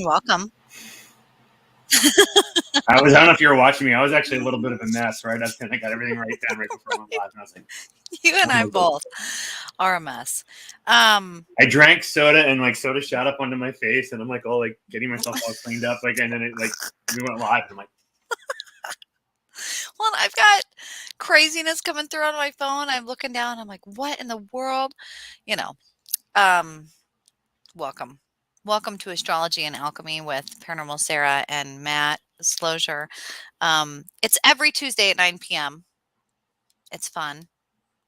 welcome. I don't know if you were watching me. I was actually a little bit of a mess, right? I got everything right down right before I went live, and I was like, You and I both are a mess. I drank soda and like soda shot up onto my face, and I'm like, all like getting myself all cleaned up, like, and then it like we went live, and I'm like, well, I've got craziness coming through on my phone. I'm looking down. I'm like, what in the world? You know, welcome to Astrology and Alchemy with Paranormal Sarah and Matt. Disclosure. It's every Tuesday at 9 p.m. It's fun,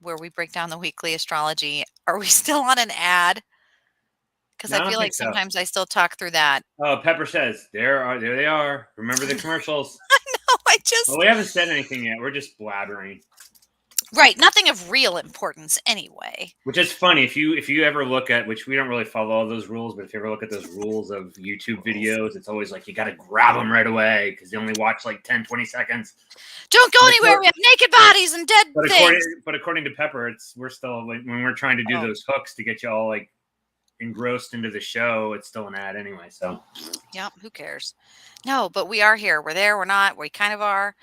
where we break down the weekly astrology. Are we still on an ad? Because no, I feel like sometimes I still talk through that. Oh, Pepper says there they are. Remember the commercials? No, we haven't said anything yet. We're just blabbering. Right, nothing of real importance anyway. Which is funny if you ever look at, which we don't really follow all those rules, but if you ever look at those rules of YouTube videos, it's always like you got to grab them right away because they only watch like 10, 20 seconds. Don't go anywhere. We have naked bodies and dead things. But according to Pepper, we're still like, when we're trying to do those hooks to get you all like engrossed into the show, it's still an ad anyway. So yeah, who cares? No, but we are here. We're there. We're not. We kind of are.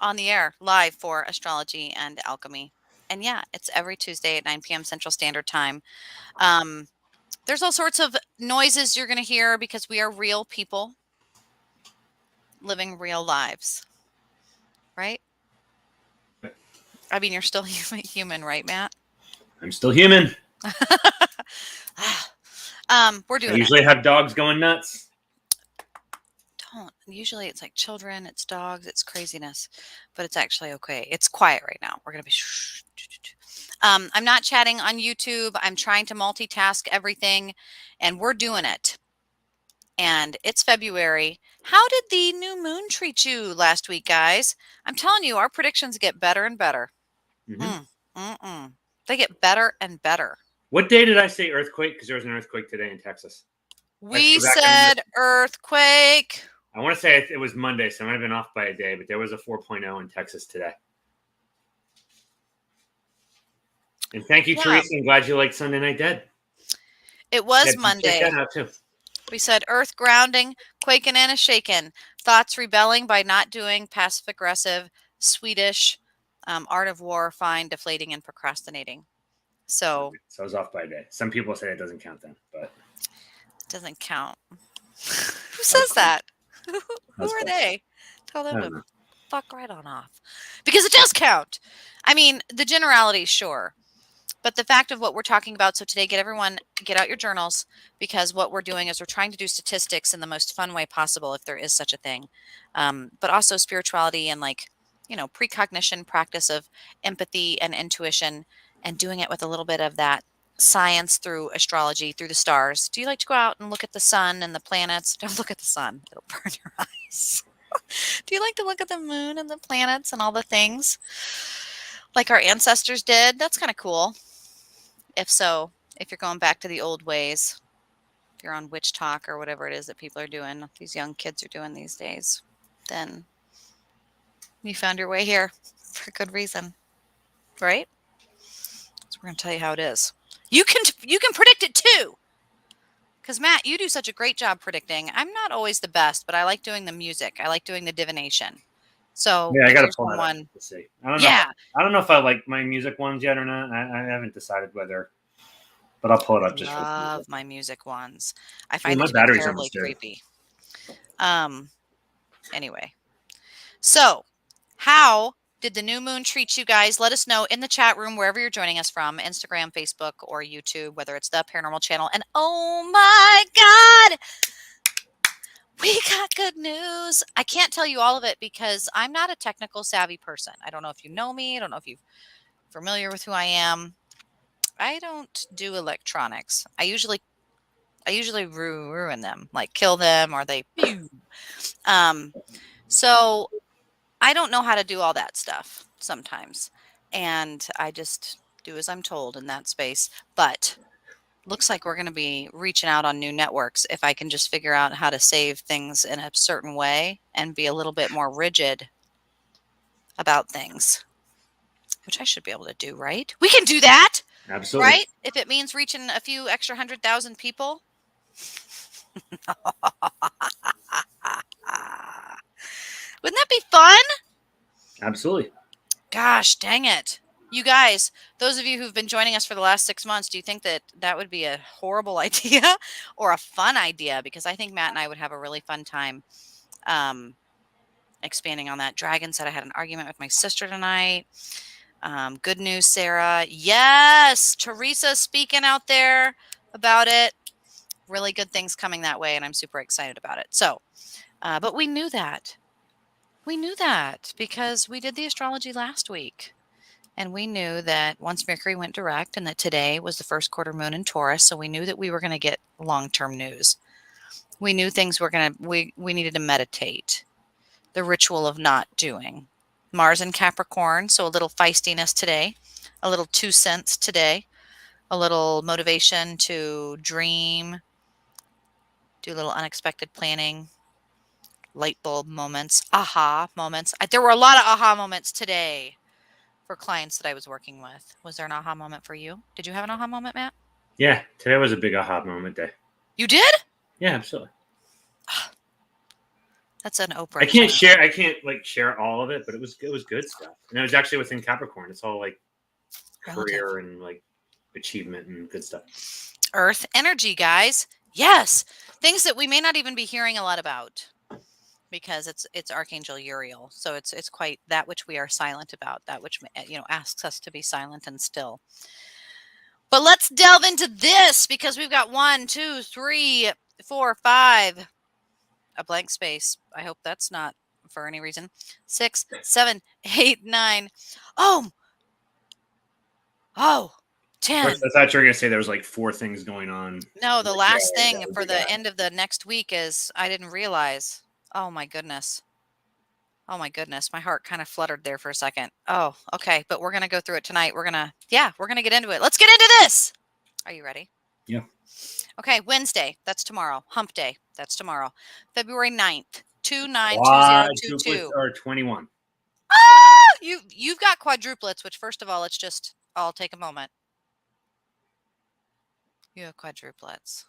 On the air live for Astrology and Alchemy. And yeah, it's every Tuesday at 9 p.m. Central Standard Time. There's all sorts of noises you're going to hear because we are real people living real lives. Right? I mean, you're still human, right, Matt? I'm still human. We're doing I usually have dogs going nuts. Usually it's like children, it's dogs, it's craziness, but it's actually okay. It's quiet right now. We're going to be I'm not chatting on YouTube. I'm trying to multitask everything, and we're doing it. And it's February. How did the new moon treat you last week, guys? I'm telling you, our predictions get better and better. They get better and better. What day did I say earthquake? Because there was an earthquake today in Texas. We said earthquake. I want to say it was Monday, so I might have been off by a day, but there was a 4.0 in Texas today. And thank you, Teresa. I'm glad you liked Sunday Night Dead. It was Monday. Check that out too. We said earth grounding, quaking and a shaking, thoughts rebelling by not doing, passive aggressive, Swedish, art of war, fine, deflating, and procrastinating. So I was off by a day. Some people say it doesn't count then, but it doesn't count. Who says that? Who are they? Tell them to fuck right on off. Because it does count. I mean, the generality, sure. But the fact of what we're talking about, so today, get out your journals, because what we're doing is we're trying to do statistics in the most fun way possible, if there is such a thing. But also spirituality and precognition, practice of empathy and intuition, and doing it with a little bit of that science through astrology, through the stars. Do you like to go out and look at the sun and the planets? Don't look at the sun. It'll burn your eyes. Do you like to look at the moon and the planets and all the things like our ancestors did? That's kind of cool. If so, if you're going back to the old ways, if you're on Witch Talk or whatever it is that people are doing, these young kids are doing these days, then you found your way here for good reason, right? So we're going to tell you how it is. You can predict it too. Because Matt, you do such a great job predicting. I'm not always the best, but I like doing the music. I like doing the divination. So yeah, I got to pull that up to see. I don't know if I like my music ones yet or not. I haven't decided whether, but I'll pull it up. I love my music ones. I find it terribly creepy. Anyway, so how did the new moon treat you guys? Let us know in the chat room, wherever you're joining us from, Instagram, Facebook, or YouTube, whether it's the Paranormal Channel. And oh my God, we got good news. I can't tell you all of it because I'm not a technical savvy person. I don't know if you know me. I don't know if you're familiar with who I am. I don't do electronics. I usually ruin them, like kill them, or they so I don't know how to do all that stuff sometimes. And I just do as I'm told in that space. But looks like we're going to be reaching out on new networks if I can just figure out how to save things in a certain way and be a little bit more rigid about things, which I should be able to do, right? We can do that. Absolutely. Right? If it means reaching a few extra 100,000 people. Wouldn't that be fun? Absolutely. Gosh, dang it. You guys, those of you who've been joining us for the last 6 months, do you think that that would be a horrible idea or a fun idea? Because I think Matt and I would have a really fun time expanding on that. Dragon said I had an argument with my sister tonight. Good news, Sarah. Yes, Teresa speaking out there about it. Really good things coming that way, and I'm super excited about it. So, but we knew that. We knew that because we did the astrology last week. And we knew that once Mercury went direct and that today was the first quarter moon in Taurus, so we knew that we were going to get long-term news. We knew things were going to, we needed to meditate. The ritual of not doing. Mars in Capricorn, so a little feistiness today, a little 2 cents today, a little motivation to dream, do a little unexpected planning, light bulb moments, aha moments. There were a lot of aha moments today for clients that I was working with. Was there an aha moment for you? Did you have an aha moment, Matt? Yeah, today was a big aha moment day. You did? Yeah, absolutely. That's an Oprah. I can't share all of it, but it was good stuff. And it was actually within Capricorn. It's all like career and like achievement and good stuff. Earth energy, guys. Yes. Things that we may not even be hearing a lot about because it's Archangel Uriel. So it's quite that which we are silent about, that which asks us to be silent and still. But let's delve into this because we've got 1, 2, 3, 4, 5. A blank space. I hope that's not for any reason. 6, 7, 8, 9. Oh, 10. I thought you were going to say there was like 4 things going on. No, the last thing for the end of the next week is I didn't realize. Oh, my goodness. Oh, my goodness. My heart kind of fluttered there for a second. Oh, okay. But we're going to go through it tonight. We're going to get into it. Let's get into this. Are you ready? Yeah. Okay. Wednesday. That's tomorrow. Hump day. That's tomorrow. February 9th. 292022. Or 21. Ah! You've got quadruplets, which first of all, I'll take a moment. You have quadruplets.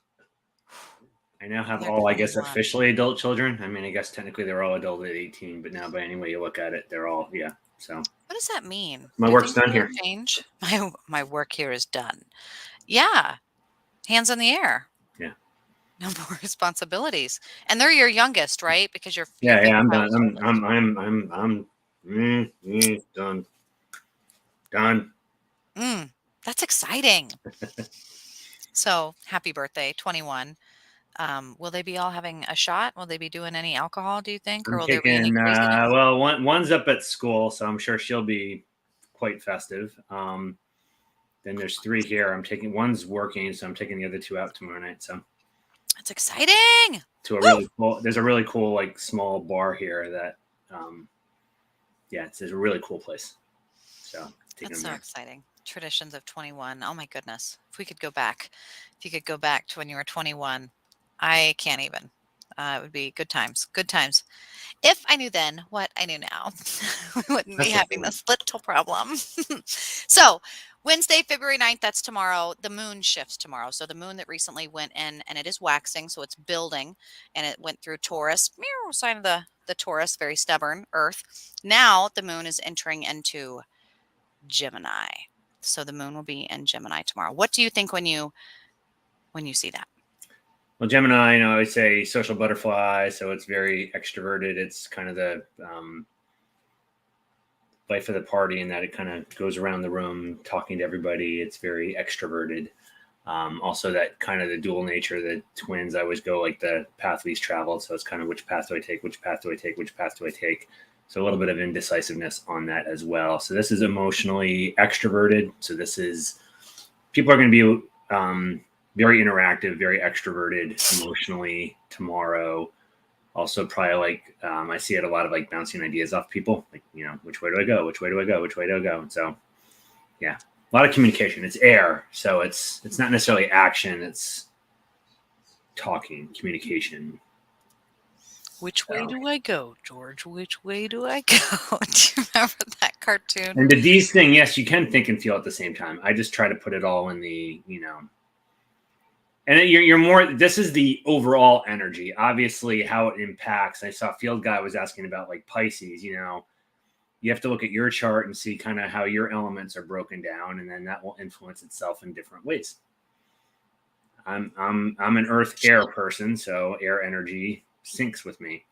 I now have all, I guess, officially adult children. I mean, I guess technically they're all adult at 18, but now by any way you look at it, they're all, yeah. So what does that mean? My work's done here. Change? My work here is done. Yeah. Hands in the air. Yeah. No more responsibilities. And they're your youngest, right? Because you're I'm done. I'm done. Done. That's exciting. So happy birthday, 21. Will they be all having a shot? Will they be doing any alcohol, do you think? Or will there be any craziness? Well, one's up at school, so I'm sure she'll be quite festive. Then there's 3 here. One's working, so I'm taking the other 2 out tomorrow night. So that's exciting. There's a really cool, like, small bar here that, it's a really cool place. So that's so exciting. Traditions of 21. Oh my goodness. If you could go back to when you were 21, I can't even. It would be good times. Good times. If I knew then what I knew now, we wouldn't be having this little problem. So Wednesday, February 9th, that's tomorrow. The moon shifts tomorrow. So the moon that recently went in, and it is waxing, so it's building, and it went through Taurus, sign of the Taurus, very stubborn Earth. Now the moon is entering into Gemini. So the moon will be in Gemini tomorrow. What do you think when you see that? Well, Gemini, I would say social butterfly, so it's very extroverted. It's kind of the life of the party in that it kind of goes around the room talking to everybody. It's very extroverted. Also, that kind of the dual nature, the twins, I always go like the path least traveled. So it's kind of which path do I take, which path do I take, which path do I take? So a little bit of indecisiveness on that as well. So this is emotionally extroverted. So this is, people are going to be very interactive, very extroverted emotionally tomorrow. Also probably like, I see it a lot of like bouncing ideas off people. Like, which way do I go? Which way do I go? Which way do I go? And so, yeah, a lot of communication. It's air. So it's not necessarily action. It's talking, communication. Which way do I go, George? Which way do I go? Do you remember that cartoon? And the D's thing, yes, you can think and feel at the same time. I just try to put it all in the, And you're more, this is the overall energy. Obviously, how it impacts. I saw Field Guy was asking about like Pisces, you have to look at your chart and see kind of how your elements are broken down, and then that will influence itself in different ways. I'm an earth air person, so air energy syncs with me.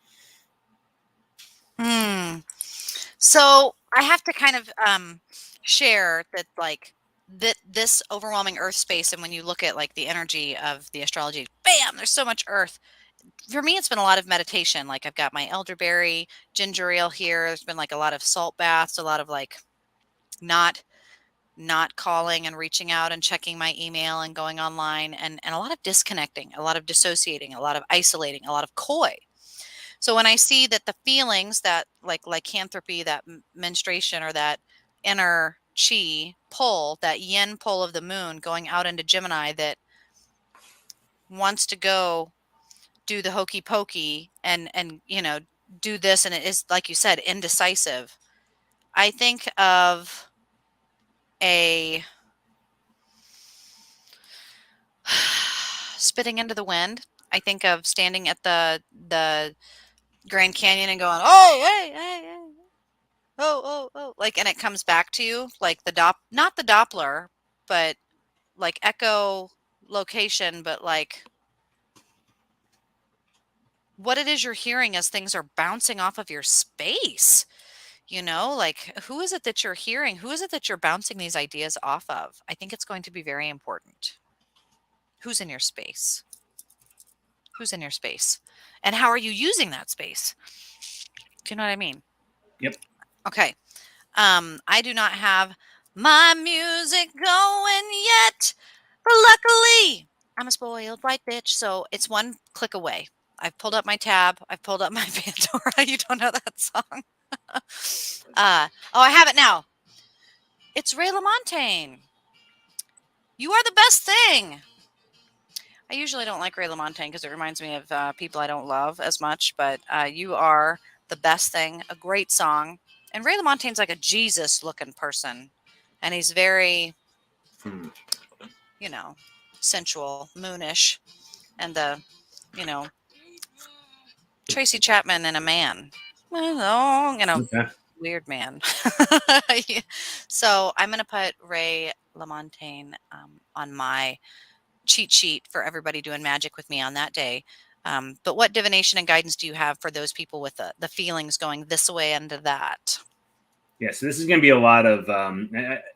So I have to kind of share that, like, this overwhelming earth space, and when you look at like the energy of the astrology, bam, there's so much earth. For me, it's been a lot of meditation. Like, I've got my elderberry ginger ale here. There's been like a lot of salt baths, a lot of like not calling and reaching out and checking my email and going online, and a lot of disconnecting, a lot of dissociating, a lot of isolating, a lot of coy. So when I see that the feelings that like lycanthropy, that menstruation, or that inner chi pull, that yin pull of the moon going out into Gemini, that wants to go do the hokey pokey and do this, and it is, like you said, indecisive. I think of a spitting into the wind. I think of standing at the Grand Canyon and going, "Oh, hey, hey, hey, oh," like, and it comes back to you like not the Doppler, but like echo location, but like what it is you're hearing as things are bouncing off of your space. Like, who is it that you're hearing? Who is it that you're bouncing these ideas off of? I think it's going to be very important. Who's in your space? Who's in your space? And how are you using that space? Do you know what I mean? Yep. Okay. I do not have my music going yet, but luckily I'm a spoiled white bitch, so it's one click away. I've pulled up my tab. I've pulled up my Pandora. You don't know that song? I have it now. It's Ray LaMontagne. You are the best thing. I usually don't like Ray LaMontagne because it reminds me of people I don't love as much, but you are the best thing. A great song. And Ray LaMontagne's like a Jesus-looking person. And he's very, sensual, moonish. And Tracy Chapman and a man. Okay. Weird man. Yeah. So I'm going to put Ray LaMontagne on my cheat sheet for everybody doing magic with me on that day. But what divination and guidance do you have for those people with the feelings going this way and to that? Yeah, so this is going to be a lot of,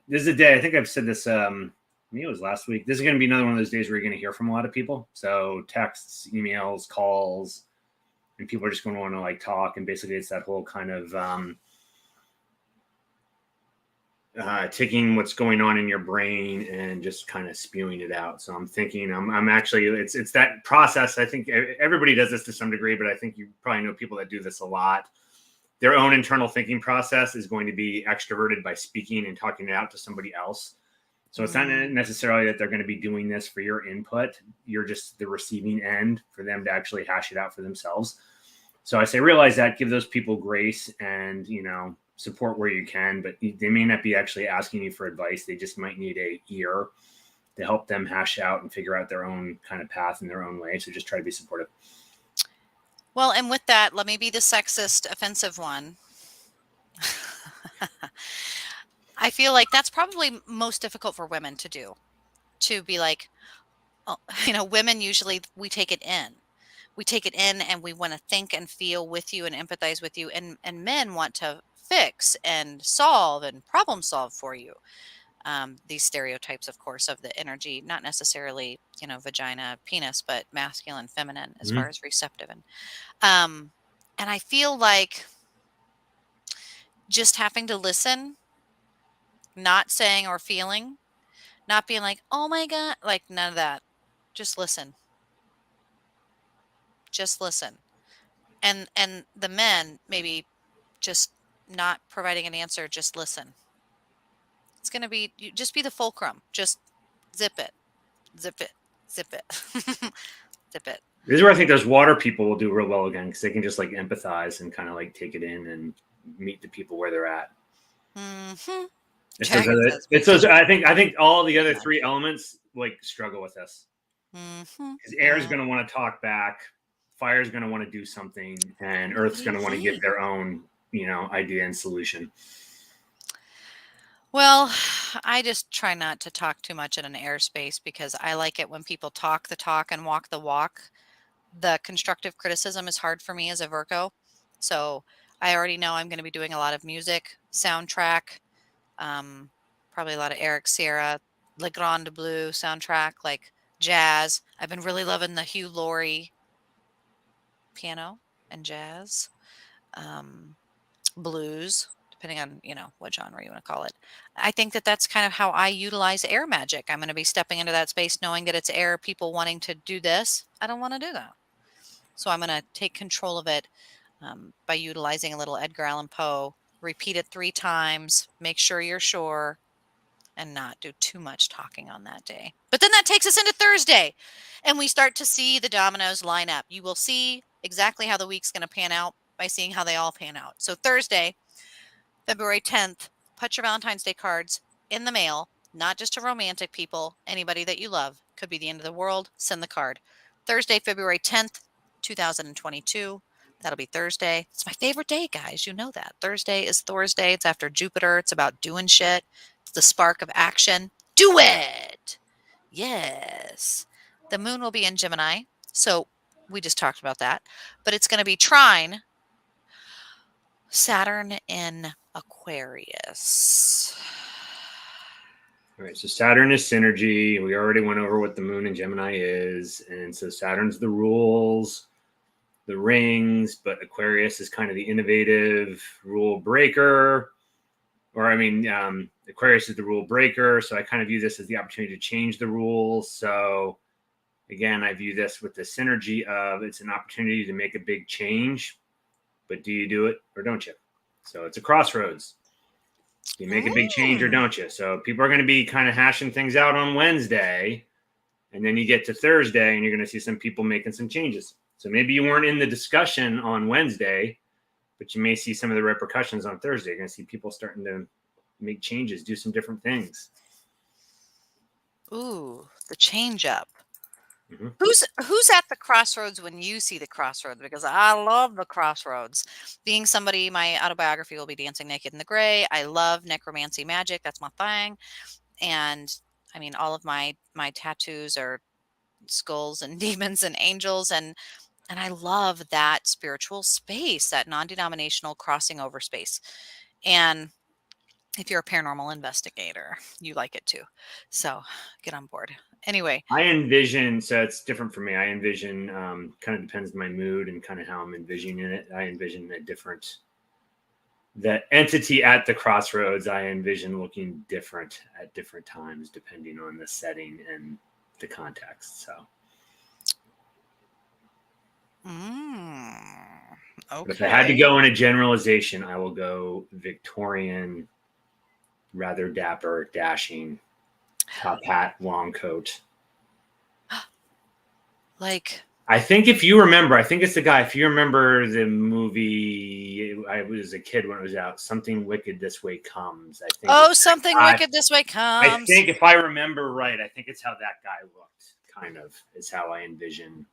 this is a day, I think I've said this, maybe it was last week. This is going to be another one of those days where you're going to hear from a lot of people. So texts, emails, calls, and people are just going to want to like talk. And basically it's that whole kind of taking what's going on in your brain and just kind of spewing it out. So I'm thinking, I'm actually, it's that process. I think everybody does this to some degree, but I think you probably know people that do this a lot. Their own internal thinking process is going to be extroverted by speaking and talking it out to somebody else. So it's not necessarily that they're going to be doing this for your input. You're just the receiving end for them to actually hash it out for themselves. So I say, realize that, give those people grace and, support where you can, but they may not be actually asking you for advice. They just might need a ear to help them hash out and figure out their own kind of path in their own way. So just try to be supportive. Well, and with that, let me be the sexist, offensive one. I feel like that's probably most difficult for women to do, to be like, women usually, we take it in. We take it in and we want to think and feel with you and empathize with you. And men want to fix and solve and problem solve for you. These stereotypes, of course, of the energy, not necessarily, vagina, penis, but masculine, feminine, as far as receptive. And I feel like just having to listen, not saying or feeling, not being like, oh my God, like none of that. Just listen. Just listen. And the men maybe just not providing an answer, just listen. It's going to be, you just be the fulcrum. Just zip it, zip it, zip it, zip it. This is where I think those water people will do real well again, because they can just like empathize and kind of like take it in and meet the people where they're at. Mm-hmm. It's those, I think all the other three elements like struggle with this. Because air is going to want to talk back, fire is going to want to do something, and Earth's going to want to give their own, idea and solution. Well, I just try not to talk too much in an airspace because I like it when people talk the talk and walk the walk. The constructive criticism is hard for me as a Virgo. So I already know I'm going to be doing a lot of music, soundtrack, probably a lot of Eric Sierra, Le Grand Bleu soundtrack, like jazz. I've been really loving the Hugh Laurie piano and jazz, blues, depending on, what genre you want to call it. I think that that's kind of how I utilize air magic. I'm going to be stepping into that space knowing that it's air, people wanting to do this. I don't want to do that. So I'm going to take control of it by utilizing a little Edgar Allan Poe. Repeat it 3 times. Make sure you're sure. And not do too much talking on that day. But then that takes us into Thursday, and we start to see the dominoes line up. You will see exactly how the week's going to pan out by seeing how they all pan out. So Thursday, February 10th, put your Valentine's Day cards in the mail, not just to romantic people, anybody that you love. Could be the end of the world, send the card. Thursday, February 10th, 2022. That'll be Thursday. It's my favorite day, guys. You know that. Thursday is Thor's Day. It's after Jupiter. It's about doing shit. It's the spark of action. Do it! Yes. The moon will be in Gemini. So we just talked about that. But it's going to be trine Saturn in Aquarius. All right, so Saturn is synergy. We already went over what the moon in Gemini is. And so Saturn's the rules, the rings, but Aquarius is kind of the innovative rule breaker. Aquarius is the rule breaker. So I kind of view this as the opportunity to change the rules. So again, I view this with the synergy of it's an opportunity to make a big change, but do you do it or don't you? So it's a crossroads. You make a big change or don't you? So people are going to be kind of hashing things out on Wednesday, and then you get to Thursday and you're going to see some people making some changes. So maybe you weren't in the discussion on Wednesday, but you may see some of the repercussions on Thursday. You're going to see people starting to make changes, do some different things. Ooh, the change up. Mm-hmm. Who's at the crossroads when you see the crossroads? Because I love the crossroads. Being somebody, my autobiography will be Dancing Naked in the Gray. I love necromancy magic. That's my thing. And I mean, all of my tattoos are skulls and demons and angels. And I love that spiritual space, that non-denominational crossing over space. And if you're a paranormal investigator, you like it too. So get on board. Anyway, I envision, so it's different for me. I envision, kind of depends on my mood and kind of how I'm envisioning it. I envision the entity at the crossroads, I envision looking different at different times, depending on the setting and the context. So, okay. But if I had to go in a generalization, I will go Victorian, rather dapper, dashing, top hat, long coat. Like, I think if you remember, I think it's the guy. If you remember the movie, I was a kid when it was out. Something Wicked This Way Comes. I think. Oh, Something Wicked This Way Comes. I think if I remember right, I think it's how that guy looked. Kind of is how I envision.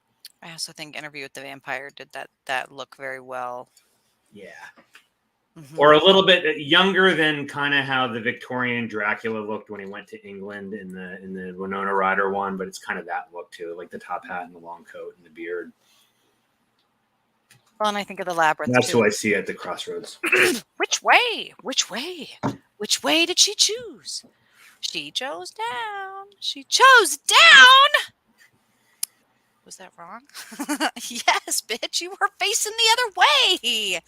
I also think Interview with the Vampire did that look very well. Yeah. Mm-hmm. Or a little bit younger than kind of how the Victorian Dracula looked when he went to England in the Winona Ryder one, but it's kind of that look too, like the top hat and the long coat and the beard. Well, and I think of the Labyrinth. That's who I see at the crossroads. Which way? Which way? Which way did she choose? She chose down. She chose down. Was that wrong? Yes, bitch, you were facing the other way.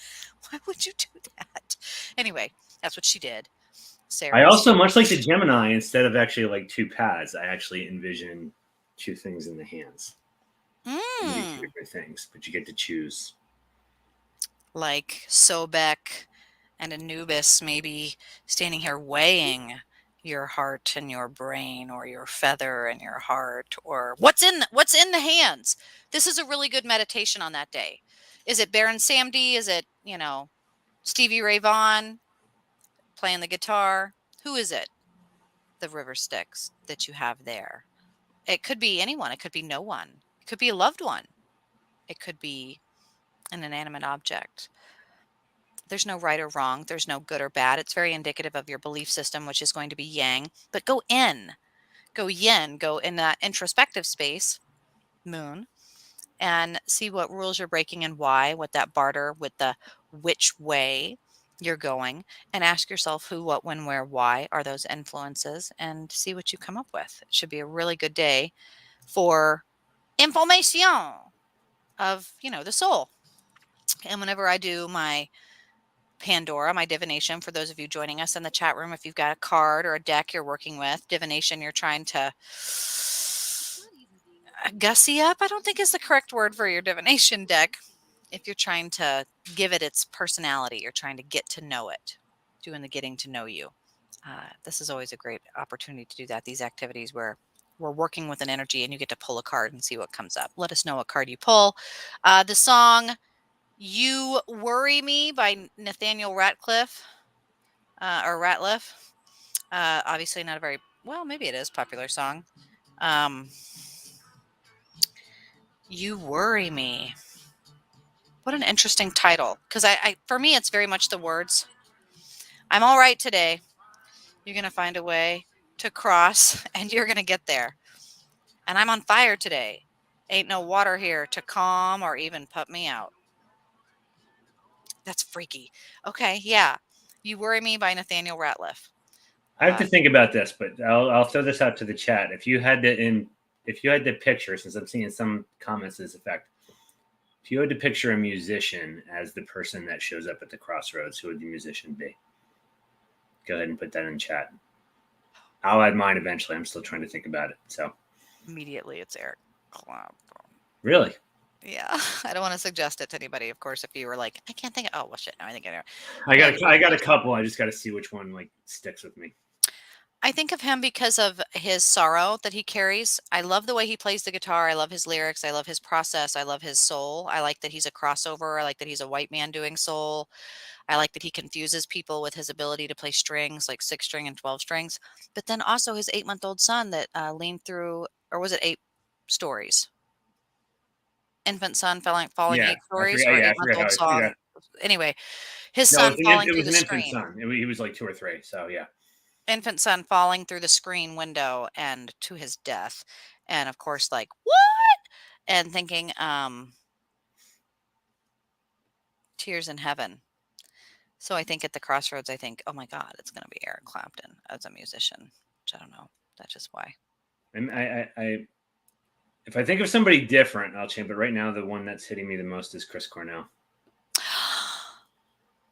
Why would you do that? Anyway, that's what she did. Sarah. I also, much like the Gemini, instead of actually like 2 paths, I actually envision 2 things in the hands. 2 different things, but you get to choose. Like Sobek and Anubis maybe standing here weighing your heart and your brain, or your feather and your heart, or what's in the hands. This is a really good meditation on that day. Is it Baron Samedi? Is it, Stevie Ray Vaughan playing the guitar? Who is it? The river Styx that you have there. It could be anyone. It could be no one. It could be a loved one. It could be an inanimate object. There's no right or wrong. There's no good or bad. It's very indicative of your belief system, which is going to be yang. But go in, go yin, go in that introspective space, moon, and see what rules you're breaking and why, what that barter with the which way you're going, and ask yourself who, what, when, where, why are those influences, and see what you come up with. It should be a really good day for information of, the soul. And whenever I do my Pandora, my divination, for those of you joining us in the chat room, if you've got a card or a deck you're working with, divination, you're trying to gussy up, I don't think is the correct word for your divination deck. If you're trying to give it its personality, you're trying to get to know it, doing the getting to know you. This is always a great opportunity to do that. These activities where we're working with an energy and you get to pull a card and see what comes up. Let us know what card you pull. The song "You Worry Me" by Nathaniel Ratcliffe or Ratliff. Obviously not a very, well, maybe it is a popular song. You Worry Me. What an interesting title. Because for me, it's very much the words. I'm all right today. You're going to find a way to cross and you're going to get there. And I'm on fire today. Ain't no water here to calm or even put me out. That's freaky. Okay, yeah. You Worry Me by Nathaniel Ratliff. I have to think about this, but I'll throw this out to the chat. If you had to picture, since I'm seeing some comments to this effect, if you had to picture a musician as the person that shows up at the crossroads, who would the musician be? Go ahead and put that in chat. I'll add mine eventually. I'm still trying to think about it. So immediately, it's Eric Clapton. Really? Yeah, I don't want to suggest it to anybody. Of course, if you were like, I can't think. Oh well, shit. No, I think I got a couple. I just got to see which one like sticks with me. I think of him because of his sorrow that he carries. I love the way he plays the guitar. I love his lyrics. I love his process. I love his soul. I like that he's a crossover. I like that he's a white man doing soul. I like that he confuses people with his ability to play strings, like 6-string and 12 strings. But then also his 8-month-old son that leaned through, or was it 8 stories? Infant son falling 8 stories, or 8-month-old song. Anyway, his son falling through the screen. It was an infant son. He was like 2 or 3. So yeah. Infant son falling through the screen window and to his death. And of course, like, what? And thinking, tears in heaven. So I think at the crossroads, I think, oh my God, it's going to be Eric Clapton as a musician. Which I don't know. That's just why. And if I think of somebody different, I'll change. But right now, the one that's hitting me the most is Chris Cornell.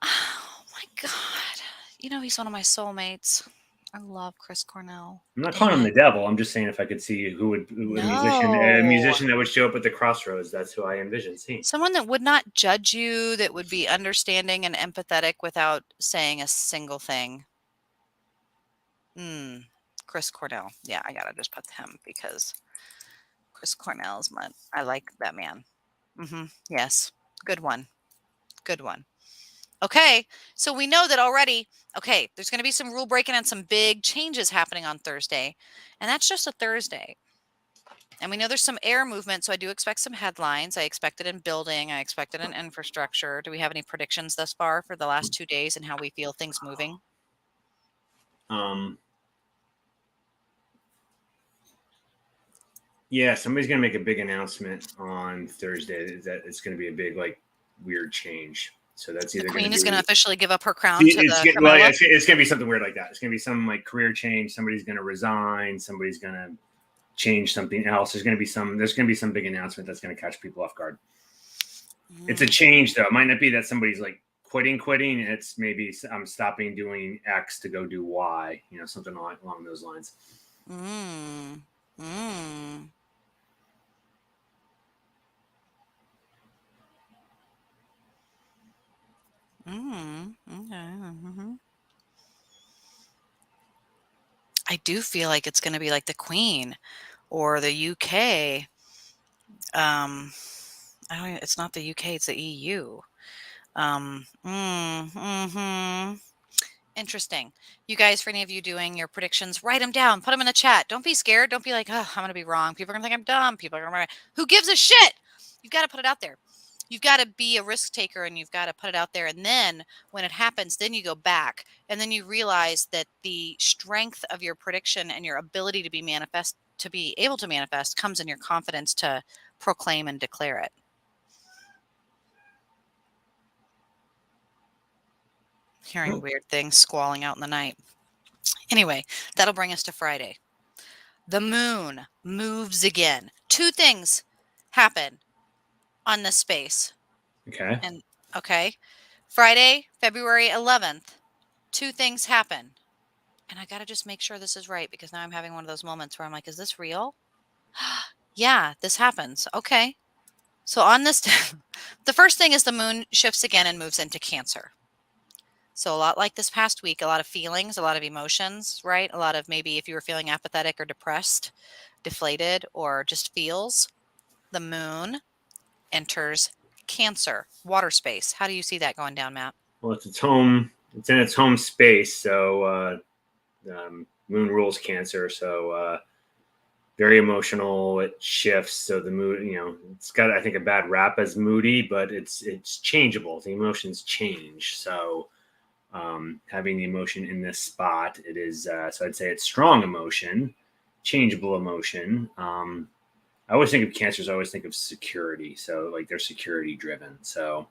Oh my God. He's one of my soulmates. I love Chris Cornell. I'm not calling him the devil. I'm just saying if I could see a musician that would show up at the crossroads, that's who I envision seeing. Someone that would not judge you, that would be understanding and empathetic without saying a single thing. Chris Cornell. Yeah, I gotta just put him because Chris Cornell is I like that man. Yes. Good one. Good one. Okay, so we know that already. Okay, there's going to be some rule breaking and some big changes happening on Thursday, and that's just a Thursday. And we know there's some air movement, so I do expect some headlines. I expect it in building. I expect it in infrastructure. Do we have any predictions thus far for the last 2 days and how we feel things moving? Yeah, somebody's going to make a big announcement on Thursday that it's going to be a big, like, weird change. So that's either the Queen is going to officially give up her crown to it's going to be something weird like that. It's going to be some like career change. Somebody's going to resign. Somebody's going to change something else. There's going to be some big announcement that's going to catch people off guard. It's a change though. It might not be that somebody's like quitting. It's maybe I'm stopping doing X to go do Y, something along those lines. Okay. I do feel like it's going to be like the Queen or the UK. It's not the UK, it's the EU. Interesting. You guys, for any of you doing your predictions, write them down, put them in the chat. Don't be scared. Don't be like, oh, I'm going to be wrong. People are going to think I'm dumb. People are going to be right. Who gives a shit? You've got to put it out there. You've got to be a risk taker and you've got to put it out there. And then when it happens, then you go back and then you realize that the strength of your prediction and your ability to be able to manifest comes in your confidence to proclaim and declare it. Hearing weird things squalling out in the night. Anyway, that'll bring us to Friday. The moon moves again. Two things happen on this space. Okay. And okay, Friday, February 11th, two things happen. And I got to just make sure this is right because now I'm having one of those moments where I'm like, is this real? Yeah, this happens. Okay. So on this, the first thing is the moon shifts again and moves into Cancer. So a lot like this past week, a lot of feelings, a lot of emotions, right? A lot of maybe if you were feeling apathetic or depressed, deflated, or just feels, the moon enters Cancer, water space. How do you see that going down, Matt? Well, it's in its home space. So moon rules Cancer. So very emotional. It shifts. So the mood, it's got, I think, a bad rap as moody, but it's changeable. The emotions change. So having the emotion in this spot, it is, so I'd say it's strong emotion, changeable emotion. I always think of Cancers, I always think of security. So like they're security driven. So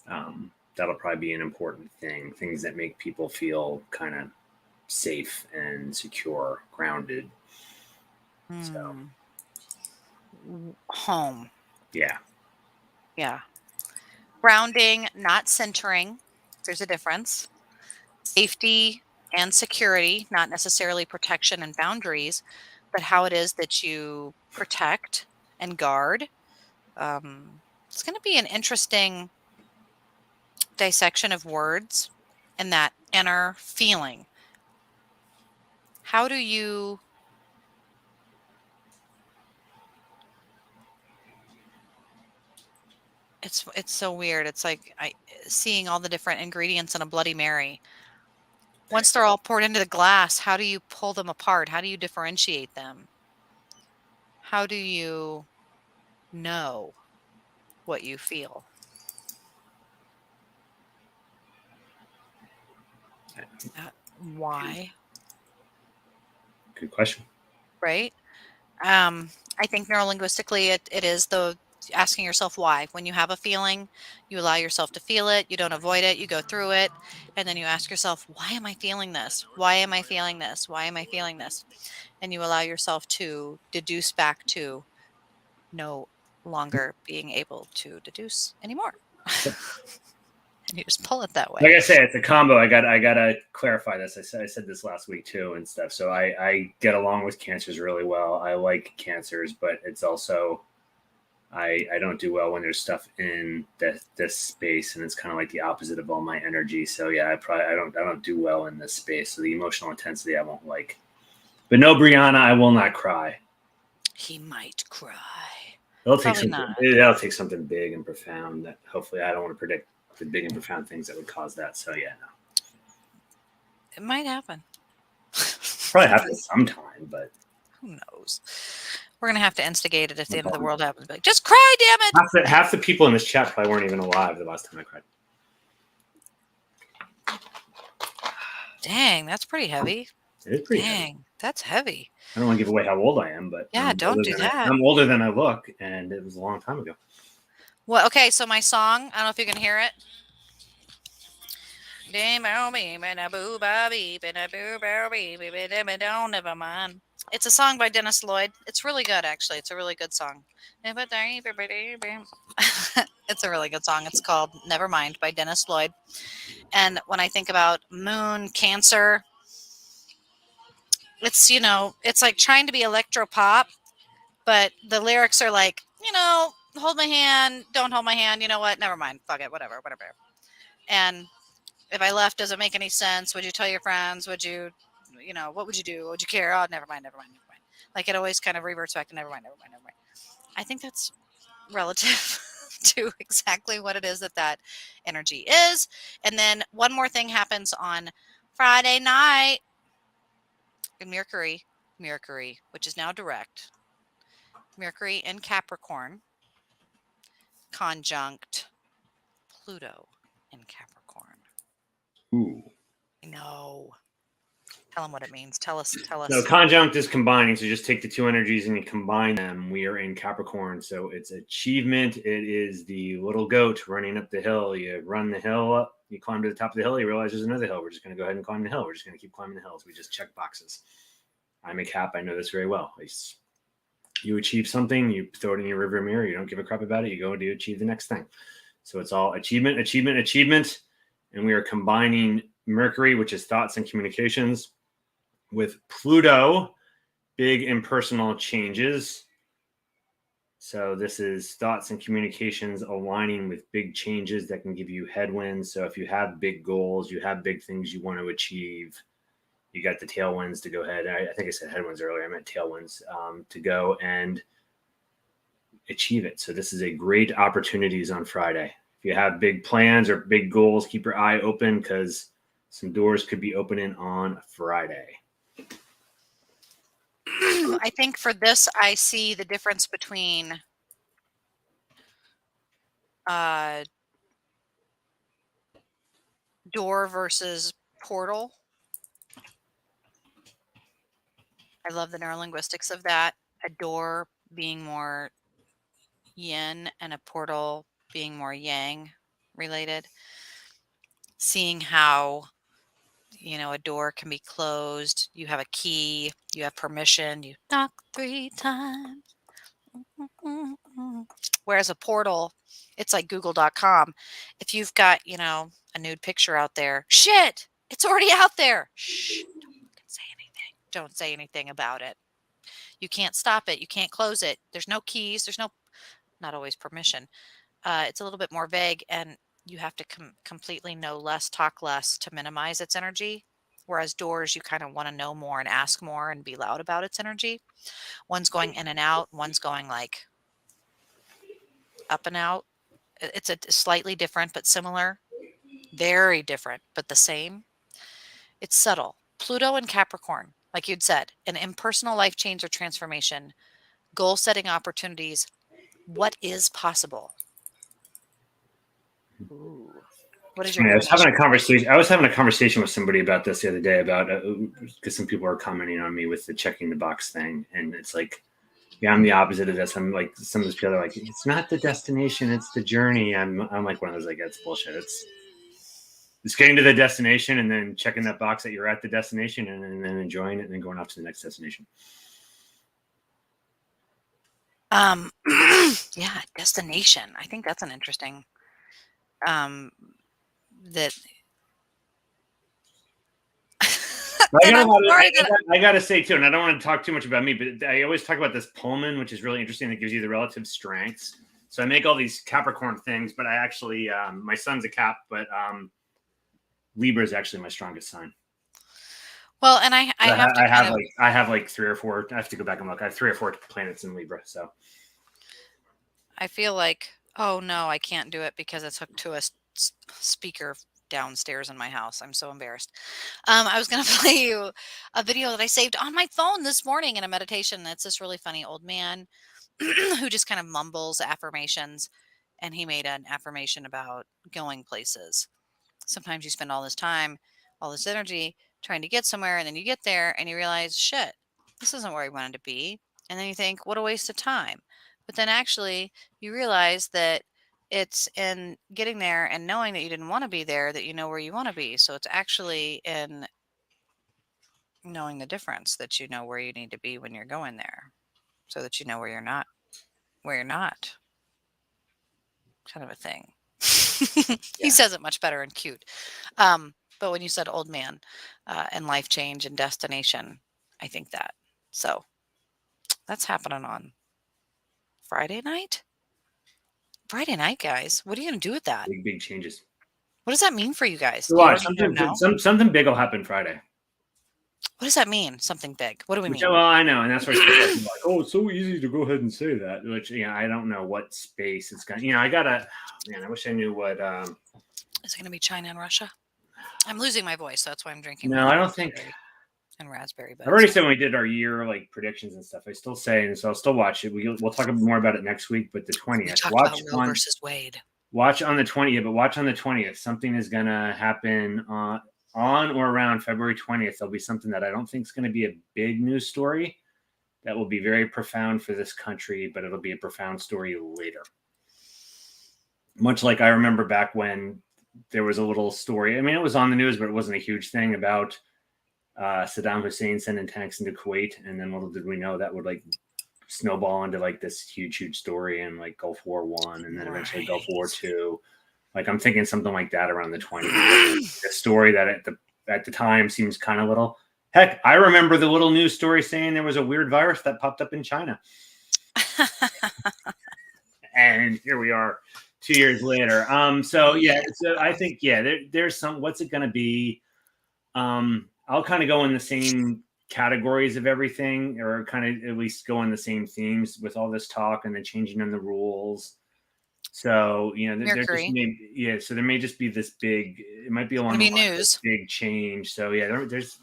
that'll probably be an important thing. Things that make people feel kind of safe and secure, grounded. So home. Yeah. Yeah. Grounding, not centering. There's a difference. Safety and security, not necessarily protection and boundaries, but how it is that you protect and guard. It's going to be an interesting dissection of words and that inner feeling. How do you it's so weird. It's like seeing all the different ingredients in a Bloody Mary. Once they're all poured into the glass, how do you pull them apart? How do you differentiate them? How do you know what you feel? Why? Good question. Right? I think neurolinguistically it is the asking yourself why. When you have a feeling, you allow yourself to feel it, you don't avoid it, you go through it, and then you ask yourself, why am I feeling this? Why am I feeling this? Why am I feeling this? And you allow yourself to deduce back to no longer being able to deduce anymore. And you just pull it that way. Like I say, it's a combo. I gotta clarify this. I said this last week too and stuff. So I get along with Cancers really well. I like Cancers, but it's also I don't do well when there's stuff in this space, and it's kind of like the opposite of all my energy. So yeah, I don't do well in this space. So the emotional intensity I won't like. But no, Brianna, I will not cry. He might cry. That'll take something big and profound that hopefully I don't want to predict the big and profound things that would cause that. So yeah, no. It might happen. Probably happen sometime, but who knows? We're gonna have to instigate it if the end of the world happens. Like, just cry, damn it! Half the people in this chat probably weren't even alive the last time I cried. Dang, that's pretty heavy. It is pretty heavy. That's heavy. I don't want to give away how old I am, but yeah, don't do that. I'm older than I look, and it was a long time ago. Well, okay, so my song, I don't know if you can hear it. It's a song by Dennis Lloyd. It's really good, actually. It's a really good song. It's a really good song. It's called Nevermind by Dennis Lloyd. And when I think about moon, Cancer, it's, it's like trying to be electro pop, but the lyrics are like, hold my hand, don't hold my hand, you know what? Never mind. Fuck it, whatever. And if I left, does it make any sense? Would you tell your friends? Would you, what would you do? Would you care? Oh, never mind. Like it always kind of reverts back to never mind. I think that's relative to exactly what it is that energy is. And then one more thing happens on Friday night. And Mercury, which is now direct. Mercury in Capricorn, conjunct Pluto in Capricorn. Ooh. No. Tell them what it means. Tell us. No, conjunct is combining. So just take the two energies and you combine them. We are in Capricorn. So it's achievement. It is the little goat running up the hill. You run the hill up, you climb to the top of the hill, you realize there's another hill. We're just going to go ahead and climb the hill. We're just going to keep climbing the hills. We just check boxes. I'm a Cap. I know this very well. You achieve something, you throw it in your rearview mirror. You don't give a crap about it. You go and achieve the next thing. So it's all achievement, achievement, achievement. And we are combining Mercury, which is thoughts and communications, with Pluto, big impersonal changes. So this is thoughts and communications aligning with big changes that can give you headwinds. So if you have big goals, you have big things you want to achieve, you got the tailwinds to go ahead. I think I said headwinds earlier. I meant tailwinds to go and achieve it. So this is a great opportunities on Friday. If you have big plans or big goals, keep your eye open because some doors could be opening on Friday. I think for this, I see the difference between door versus portal. I love the neurolinguistics of that. A door being more yin and a portal being more yang related. Seeing how, a door can be closed. You have a key. You have permission. You knock 3 times. Whereas a portal, it's like google.com. If you've got, a nude picture out there, shit, it's already out there. Shh, don't say anything. Don't say anything about it. You can't stop it. You can't close it. There's no keys. There's not always permission. It's a little bit more vague, and you have to completely know less, talk less to minimize its energy. Whereas doors, you kind of want to know more and ask more and be loud about its energy. One's going in and out. One's going like up and out. It's a slightly different but similar. Very different but the same. It's subtle. Pluto and Capricorn, like you'd said, an impersonal life change or transformation, goal-setting opportunities. What is possible? Ooh. What is your I was having a conversation with somebody about this the other day about because some people are commenting on me with the checking the box thing, and it's like, yeah, I'm the opposite of this. I'm like, some of those people are like, it's not the destination, it's the journey. I'm like one of those, like, that's bullshit. It's getting to the destination and then checking that box that you're at the destination and then enjoying it and then going off to the next destination. Yeah, destination. I think that's an interesting that I got to say too, and I don't want to talk too much about me, but I always talk about this Pullman, which is really interesting. That gives you the relative strengths. So I make all these Capricorn things, but I actually, my son's a Cap, but Libra is actually my strongest sign. Well, and I have like 3 or 4. I have to go back and look. I have 3 or 4 planets in Libra, so I feel like, oh no, I can't do it because it's hooked to a speaker downstairs in my house. I'm so embarrassed. I was going to play you a video that I saved on my phone this morning in a meditation. It's this really funny old man who just kind of mumbles affirmations, and he made an affirmation about going places. Sometimes you spend all this time, all this energy trying to get somewhere, and then you get there and you realize, shit, this isn't where I wanted to be. And then you think, what a waste of time. But then actually you realize that it's in getting there and knowing that you didn't want to be there that you know where you want to be. So it's actually in knowing the difference that you know where you need to be when you're going there, so that you know where you're not kind of a thing. He says it much better and cute. But when you said old man and life change and destination, I think that. So that's happening on Friday night. Friday night, guys. What are you going to do with that? Big changes. What does that mean for you guys? Something big will happen Friday. What does that mean? Something big. What do we mean? Well, I know, and that's why it's like, oh, it's so easy to go ahead and say that. Which, I don't know what space it's going. I wish I knew what. Is it going to be China and Russia? I'm losing my voice, so that's why I'm drinking. No, I don't think. And raspberry buds. I've already said when we did our year like predictions and stuff. I still say, and so I'll still watch it. We'll talk more about it next week. But the 20th, watch Roe versus Wade. Watch on the 20th, but watch on the 20th. Something is gonna happen on or around February 20th. There'll be something that I don't think is going to be a big news story. That will be very profound for this country, but it'll be a profound story later. Much like I remember back when there was a little story. I mean, it was on the news, but it wasn't a huge thing about Saddam Hussein sending tanks into Kuwait, and then little did we know that would like snowball into like this huge story in like Gulf War I, and then eventually Gulf War II. Like I'm thinking something like that around the 20th. A story that at the time seems kind of little. Heck, I remember the little news story saying there was a weird virus that popped up in China, and here we are 2 years later. So I think there's some. What's it going to be? I'll kind of go in the same categories of everything, or kind of at least go on the same themes with all this talk and the changing in the rules. So, so there may just be this big, it might be along the news, big change. So there's,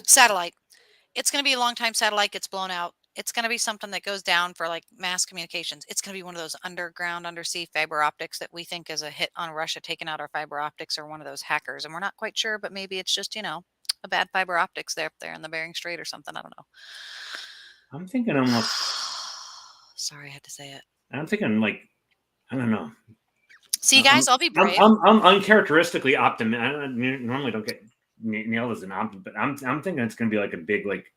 satellite. It's going to be a long time satellite gets blown out. It's going to be something that goes down for like mass communications. It's going to be one of those undersea fiber optics that we think is a hit on Russia taking out our fiber optics, or one of those hackers. And we're not quite sure, but maybe it's just, a bad fiber optics there up there in the Bering Strait or something. I don't know. I'm thinking almost. Sorry, I had to say it. I'm thinking like, I don't know. See, guys, I'll be brave. I'm uncharacteristically optimistic. I normally don't get nailed as an optimist, but I'm thinking it's going to be like a big like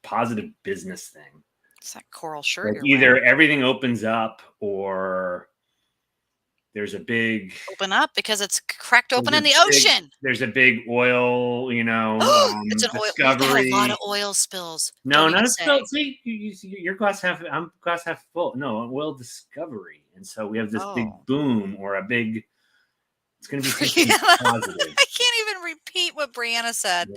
positive business thing. It's that coral shirt. Like either everything opens up, or there's a big open up because it's cracked open in the ocean. There's a big oil, it's an discovery. A lot of oil spills. No, not a spill. See, your glass half. I'm glass half full. No, oil discovery, and so we have this big boom or a big. It's going to be something positive. I can't even repeat what Brianna said.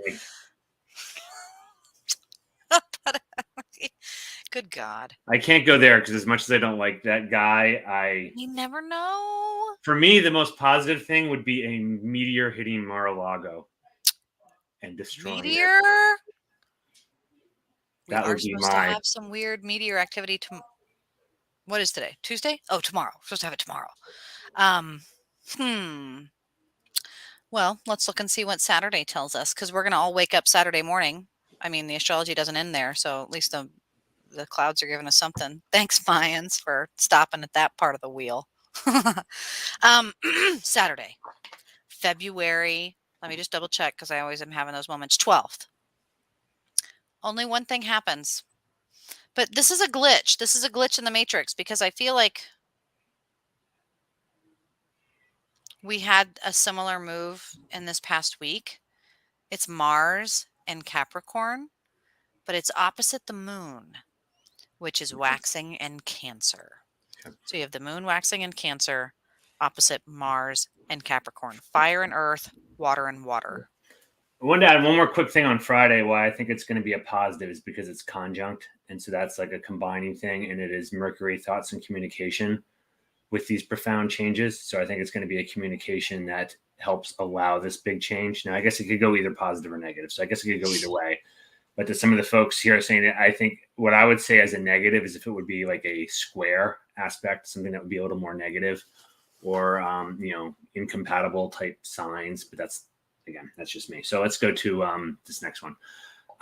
Good God. I can't go there because as much as I don't like that guy, you never know. For me, the most positive thing would be a meteor hitting Mar-a-Lago and destroying meteor? it. That would be supposed to have some weird meteor activity. What is today? Tuesday? Oh, tomorrow. We're supposed to have it tomorrow. Well, let's look and see what Saturday tells us, because we're going to all wake up Saturday morning. I mean, the astrology doesn't end there, so at least the clouds are giving us something. Thanks, Mayans, for stopping at that part of the wheel. Saturday, February. Let me just double check because I always am having those moments. 12th. Only one thing happens. But this is a glitch. This is a glitch in the matrix, because I feel like we had a similar move in this past week. It's Mars and Capricorn, but it's opposite the moon, which is waxing in Cancer. So you have the moon waxing in Cancer, opposite Mars and Capricorn. Fire and earth, water and water. I wanted to add one more quick thing on Friday. Why I think it's going to be a positive is because it's conjunct. And so that's like a combining thing. And it is Mercury, thoughts and communication with these profound changes. So I think it's going to be a communication that helps allow this big change. Now, I guess it could go either positive or negative. So I guess it could go either way. But to some of the folks here saying that, I think what I would say as a negative is if it would be like a square aspect, something that would be a little more negative, or, incompatible type signs. But that's just me. So let's go to this next one.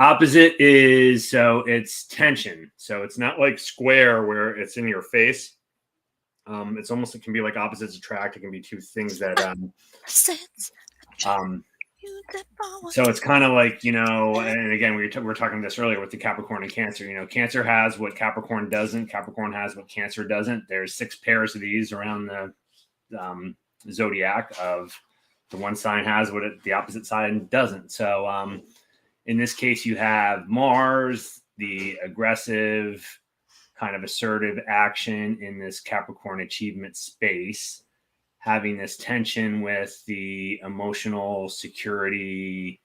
Opposite is, so it's tension. So it's not like square where it's in your face. It's almost, it can be like opposites attract. It can be two things that, so it's kind of like, and again, we were talking this earlier with the Capricorn and Cancer. Cancer has what Capricorn doesn't. Capricorn has what Cancer doesn't. There's 6 pairs of these around the zodiac. Of the one sign has what the opposite sign doesn't. So in this case, you have Mars, the aggressive, kind of assertive action in this Capricorn achievement space, having this tension with the emotional security,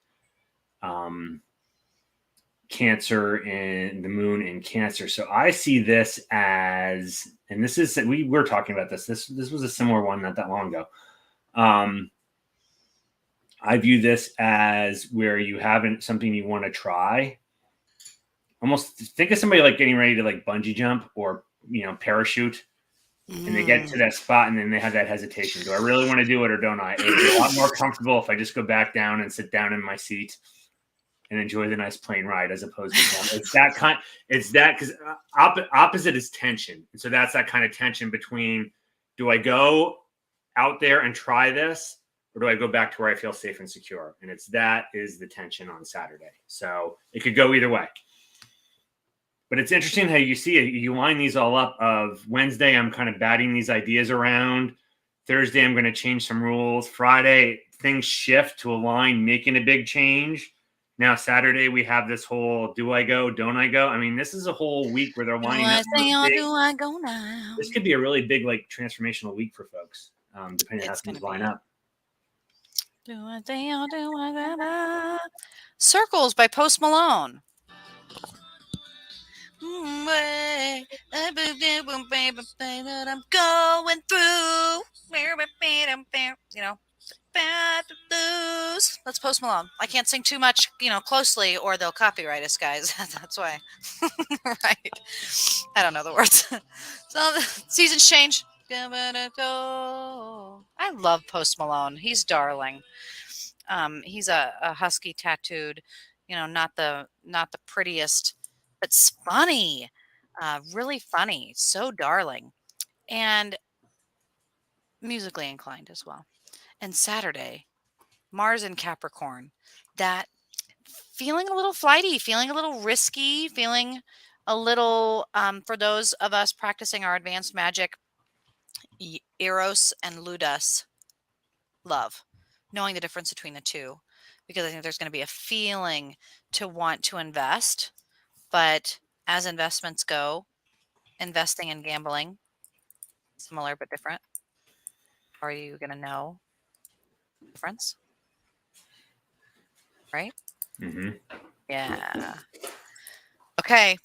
Cancer and the moon in Cancer. So I see this as, and this is, we were talking about this. This was a similar one not that long ago. I view this as where you haven't something you want to try. Almost think of somebody like getting ready to like bungee jump or, parachute, and they get to that spot and then they have that hesitation. Do I really want to do it or don't I? It would be a lot more comfortable if I just go back down and sit down in my seat and enjoy the nice plane ride as opposed to it's that because opposite is tension. And so that's that kind of tension between, do I go out there and try this, or do I go back to where I feel safe and secure? And that is the tension on Saturday. So it could go either way. But it's interesting how you see it. You line these all up of Wednesday, I'm kind of batting these ideas around. Thursday, I'm going to change some rules. Friday, things shift to align, making a big change. Now, Saturday, we have this whole, do I go, don't I go? I mean, this is a whole week where they're lining up. Do I go now? This could be a really big, like, transformational week for folks, depending on how things line up. Do I say or do I go now? Circles by Post Malone. That I'm going through. Bad blues. Let's Post Malone. I can't sing too much, closely, or they'll copyright us, guys. That's why. Right. I don't know the words. So the seasons change. I love Post Malone. He's darling. He's a husky tattooed, not the prettiest, but funny, really funny, so darling, and musically inclined as well. And Saturday, Mars in Capricorn, that feeling a little flighty, feeling a little risky, feeling a little, for those of us practicing our advanced magic, Eros and Ludus, love, knowing the difference between the two, because I think there's going to be a feeling to want to invest. But as investments go, investing and gambling, similar but different. Are you going to know the difference? Right? Mm-hmm. Yeah. Okay.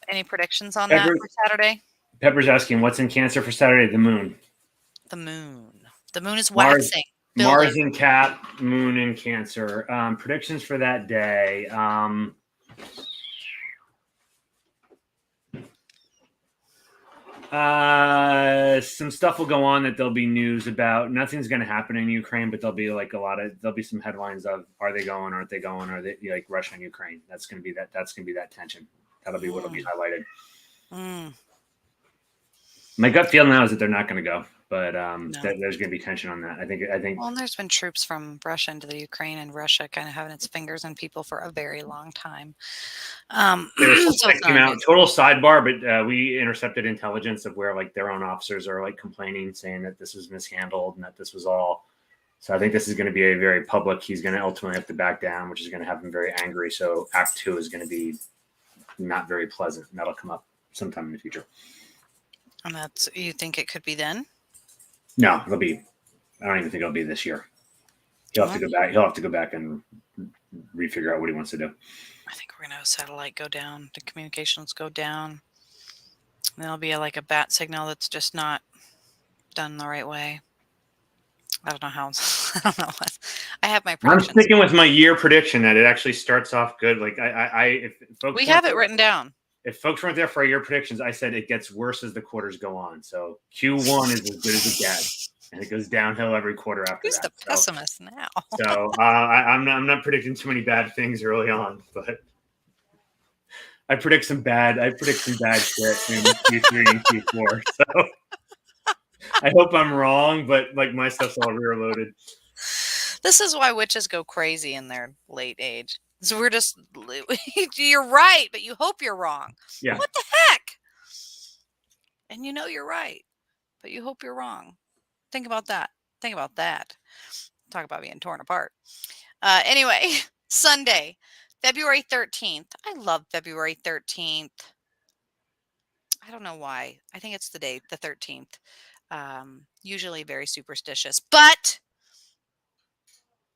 Any predictions on that for Saturday? Pepper's asking, what's in Cancer for Saturday? The moon. The moon. The moon is waxing. Mars in Cap, moon in Cancer. Predictions for that day. Some stuff will go on that there'll be news about. Nothing's going to happen in Ukraine, but there'll be like there'll be some headlines of, are they going? Aren't they going? Are they like Russia and Ukraine? That's going to be that tension. That'll be what'll be highlighted. My gut feel now is that they're not going to go, but there's going to be tension on that. I think. Well, and there's been troops from Russia into the Ukraine, and Russia kind of having its fingers in people for a very long time. Came out, total sidebar, but we intercepted intelligence of where like their own officers are like complaining, saying that this was mishandled and that this was all. So I think this is going to be a very public. He's going to ultimately have to back down, which is going to have him very angry. So Act 2 is going to be not very pleasant, and that'll come up sometime in the future. And you think it could be then? No, it'll be. I don't even think it'll be this year. He'll have to go back. He'll have to go back and refigure out what he wants to do. I think we're gonna have a satellite go down. The communications go down. And there'll be like a bat signal that's just not done the right way. I don't know how. I don't know. I have my predictions. I'm sticking with my year prediction that it actually starts off good. Like if folks we have it written down. If folks weren't there for our year predictions, I said it gets worse as the quarters go on. So Q1 is as good as it gets, and it goes downhill every quarter after Who's that. Who's the pessimist now? So I'm not predicting too many bad things early on, but I predict some bad shit in Q3 and Q4. So I hope I'm wrong, but like my stuff's all rear loaded. This is why witches go crazy in their late age. So we're just, you're right, but you hope you're wrong. Yeah. What the heck? And you're right, but you hope you're wrong. Think about that. Talk about being torn apart. Anyway, Sunday, February 13th. I love February 13th. I don't know why. I think it's the day, the 13th. Usually very superstitious, but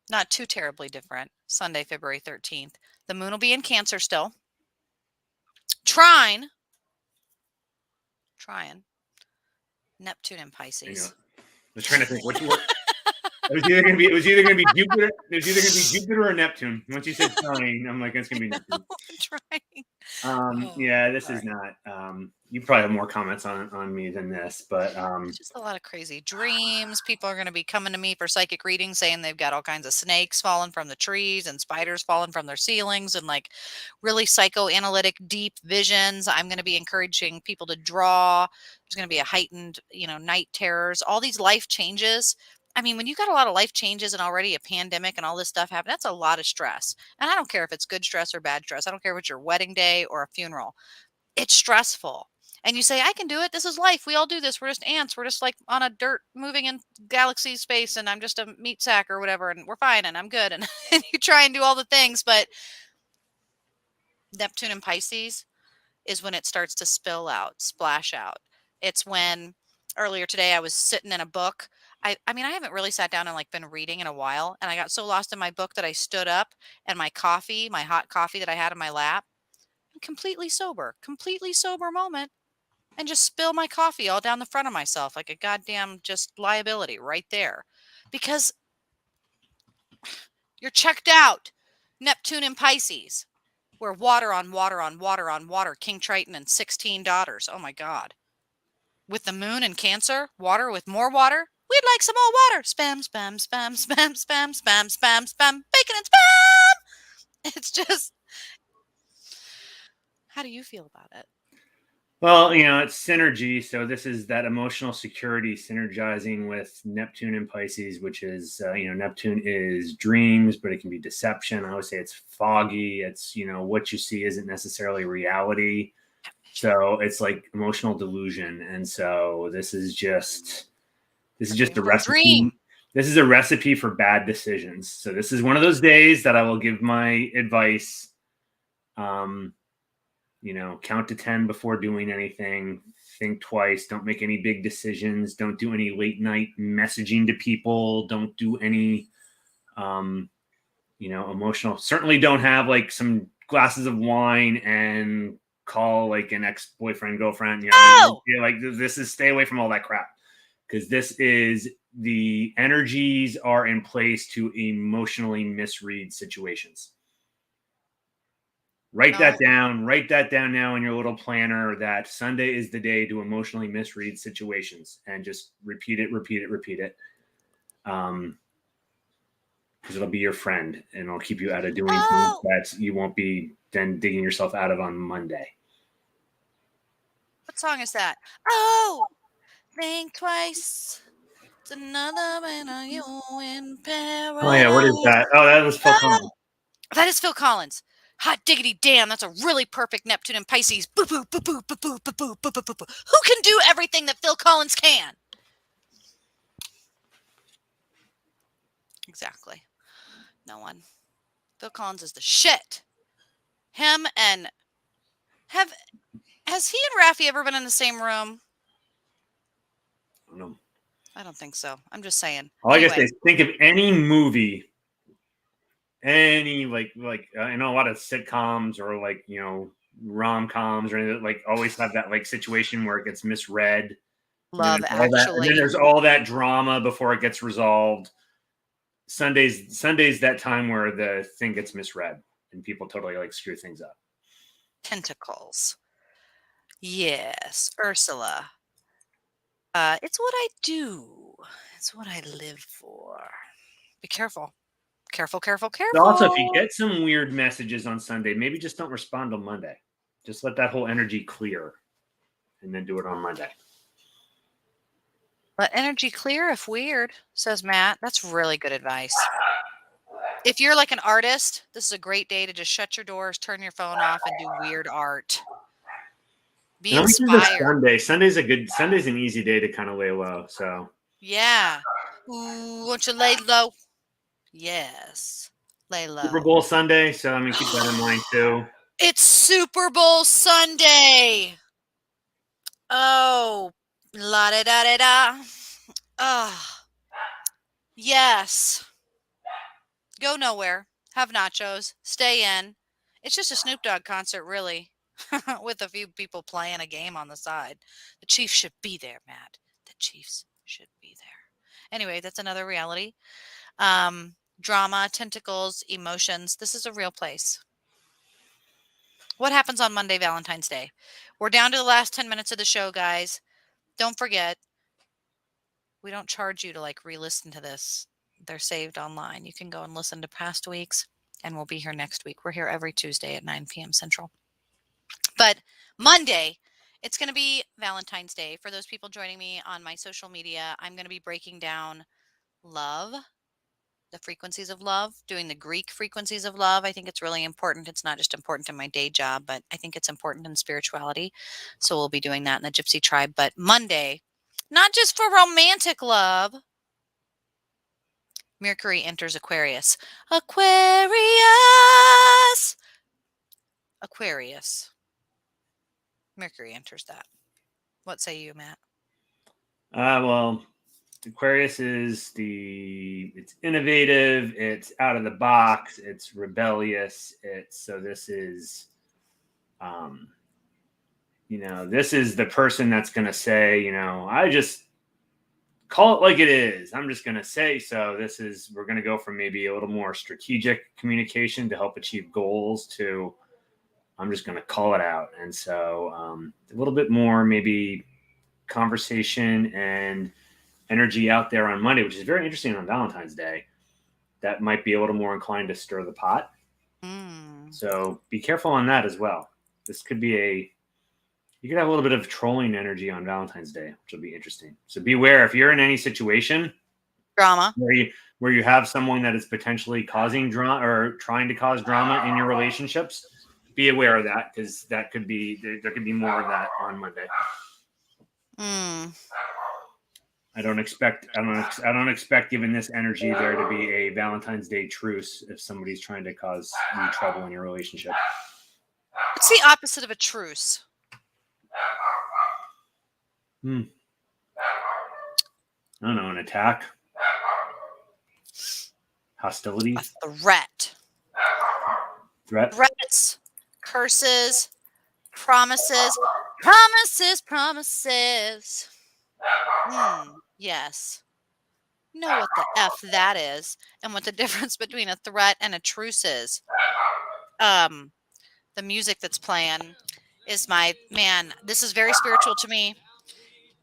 not too terribly different. Sunday, February 13th. The moon will be in Cancer still. Trine. Neptune and Pisces. I was trying to think. It was either gonna be Jupiter. It was either gonna be Jupiter or Neptune. Once you said trying, I'm like, it's gonna be Neptune. Trying. Yeah, this sorry. is not. You probably have more comments on me than this, but It's just a lot of crazy dreams. People are going to be coming to me for psychic readings saying they've got all kinds of snakes falling from the trees and spiders falling from their ceilings and like really psychoanalytic deep visions. I'm going to be encouraging people to draw. There's going to be a heightened, night terrors, all these life changes. I mean, when you got a lot of life changes and already a pandemic and all this stuff happen, that's a lot of stress. And I don't care if it's good stress or bad stress. I don't care if it's your wedding day or a funeral. It's stressful. And you say, I can do it. This is life. We all do this. We're just ants. We're just like on a dirt moving in galaxy space, and I'm just a meat sack or whatever, and we're fine and I'm good. And, and you try and do all the things, but Neptune and Pisces is when it starts to spill out, splash out. It's when earlier today I was sitting in a book. I mean, I haven't really sat down and like been reading in a while, and I got so lost in my book that I stood up and my coffee, my hot coffee that I had in my lap, completely sober moment, and just spill my coffee all down the front of myself like a goddamn just liability right there. Because you're checked out. Neptune and Pisces. We're water on water on water on water. King Triton and 16 daughters. Oh my God. With the moon and Cancer, water with more water. We'd like some more water. Spam, spam, spam, spam, spam, spam, spam, spam, bacon and spam. It's just, how do you feel about it? well, it's synergy. So this is that emotional security synergizing with Neptune and Pisces, which is, Neptune is dreams, but it can be deception. I always say it's foggy. It's, what you see isn't necessarily reality. So it's like emotional delusion. And so this is just a recipe. Dream. This is a recipe for bad decisions. So this is one of those days that I will give my advice. Count to 10 before doing anything. Think twice. Don't make any big decisions. Don't do any late night messaging to people. Don't do any, emotional. Certainly don't have like some glasses of wine and call like an ex-boyfriend, girlfriend. This is, stay away from all that crap, because this is, the energies are in place to emotionally misread situations. Write that down now in your little planner, that Sunday is the day to emotionally misread situations, and just repeat it. Because it'll be your friend and it'll keep you out of doing things that you won't be then digging yourself out of on Monday. What song is that? Oh, think twice. It's another man on you in paradise. Oh yeah, what is that? Oh, that was Phil Collins. That is Phil Collins. Hot diggity damn, that's a really perfect Neptune and Pisces. Boo boo boo boo boo boo boo boo boo boo boo. Who can do everything that Phil Collins can? Exactly. No one. Phil Collins is the shit. Him and has he and Raffi ever been in the same room? No. I don't think so. I'm just saying. All I guess is think of any movie, any like I know a lot of sitcoms or like rom-coms or anything, like always have that like situation where it gets misread. Love and then there's all that drama before it gets resolved. Sunday's that time where the thing gets misread and people totally like screw things up. Tentacles. Yes, Ursula. It's what I do. It's what I live for. Be careful. Careful. Also, if you get some weird messages on Sunday, maybe just don't respond on Monday. Just let that whole energy clear and then do it on Monday. Let energy clear if weird, says Matt. That's really good advice. If you're like an artist, this is a great day to just shut your doors, turn your phone off, and do weird art. Be inspired. Sunday's an easy day to kind of lay low. So yeah. Ooh, won't you lay low? Yes. Lay low. Super Bowl Sunday, so I mean keep that in mind too. It's Super Bowl Sunday. Oh, la da da da da. Oh, yes. Go nowhere. Have nachos. Stay in. It's just a Snoop Dogg concert, really, with a few people playing a game on the side. The Chiefs should be there, Matt. The Chiefs should be there. Anyway, that's another reality. Drama, tentacles, emotions. This is a real place. What happens on Monday, Valentine's Day? We're down to the last 10 minutes of the show, guys. Don't forget, we don't charge you to like re-listen to this. They're saved online. You can go and listen to past weeks, and we'll be here next week. We're here every Tuesday at 9 p.m. Central. But Monday, it's going to be Valentine's Day. For those people joining me on my social media, I'm going to be breaking down love, the frequencies of love, doing the Greek frequencies of love. I think it's really important. It's not just important in my day job, but I think it's important in spirituality. So we'll be doing that in the Gypsy Tribe. But Monday, not just for romantic love, Mercury enters Aquarius. Aquarius! Aquarius. Mercury enters that. What say you, Matt? Well, Aquarius is it's innovative, it's out of the box, it's rebellious. This is, this is the person that's going to say, I just call it like it is. I'm just going to say so. We're going to go from maybe a little more strategic communication to help achieve goals to I'm just going to call it out. And so a little bit more maybe conversation and energy out there on Monday, which is very interesting on Valentine's Day. That might be a little more inclined to stir the pot. So be careful on that as well. This could be you could have a little bit of trolling energy on Valentine's Day, which will be interesting. So beware if you're in any situation drama where you have someone that is potentially causing drama or trying to cause drama in your relationships. Be aware of that because there could be more of that on Monday. I don't expect, given this energy, there to be a Valentine's Day truce if somebody's trying to cause you trouble in your relationship. What's the opposite of a truce? I don't know, an attack, hostility, a threat, threats, curses, promises. Yes. You know what the F that is and what the difference between a threat and a truce is. The music that's playing is this is very spiritual to me.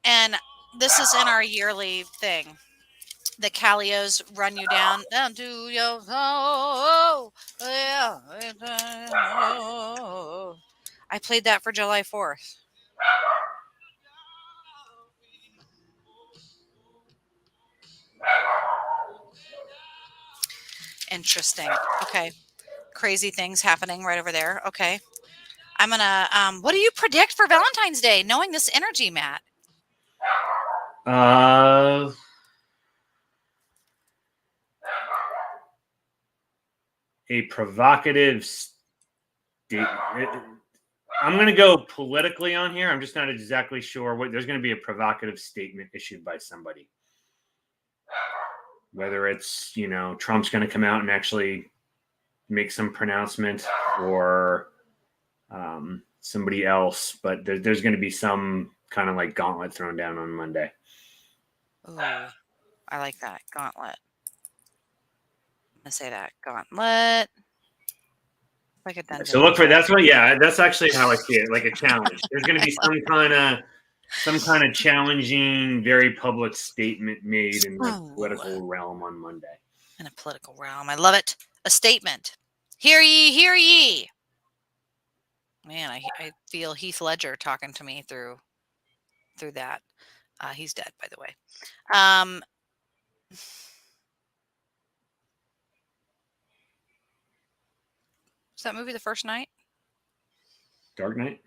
And this is in our yearly thing. The Calios run you down to your soul. Yeah. I played that for July 4th. Interesting. Okay. Crazy things happening right over there. Okay. I'm going to, what do you predict for Valentine's Day, knowing this energy, Matt? A provocative statement. I'm going to go politically on here. I'm just not exactly sure there's going to be a provocative statement issued by somebody. Whether it's, Trump's going to come out and actually make some pronouncement or somebody else, but there's going to be some kind of like gauntlet thrown down on Monday. Ooh, I like that. Gauntlet. I'm going to say that. Gauntlet. Like a dungeon. So look for that's actually how I see it, like a challenge. There's going to be some kind of challenging, very public statement made in the political realm on Monday. In a political realm. I love it. A statement. Hear ye, hear ye. Man, I feel Heath Ledger talking to me through that. He's dead, by the way. Was that movie The First Knight? Dark Knight?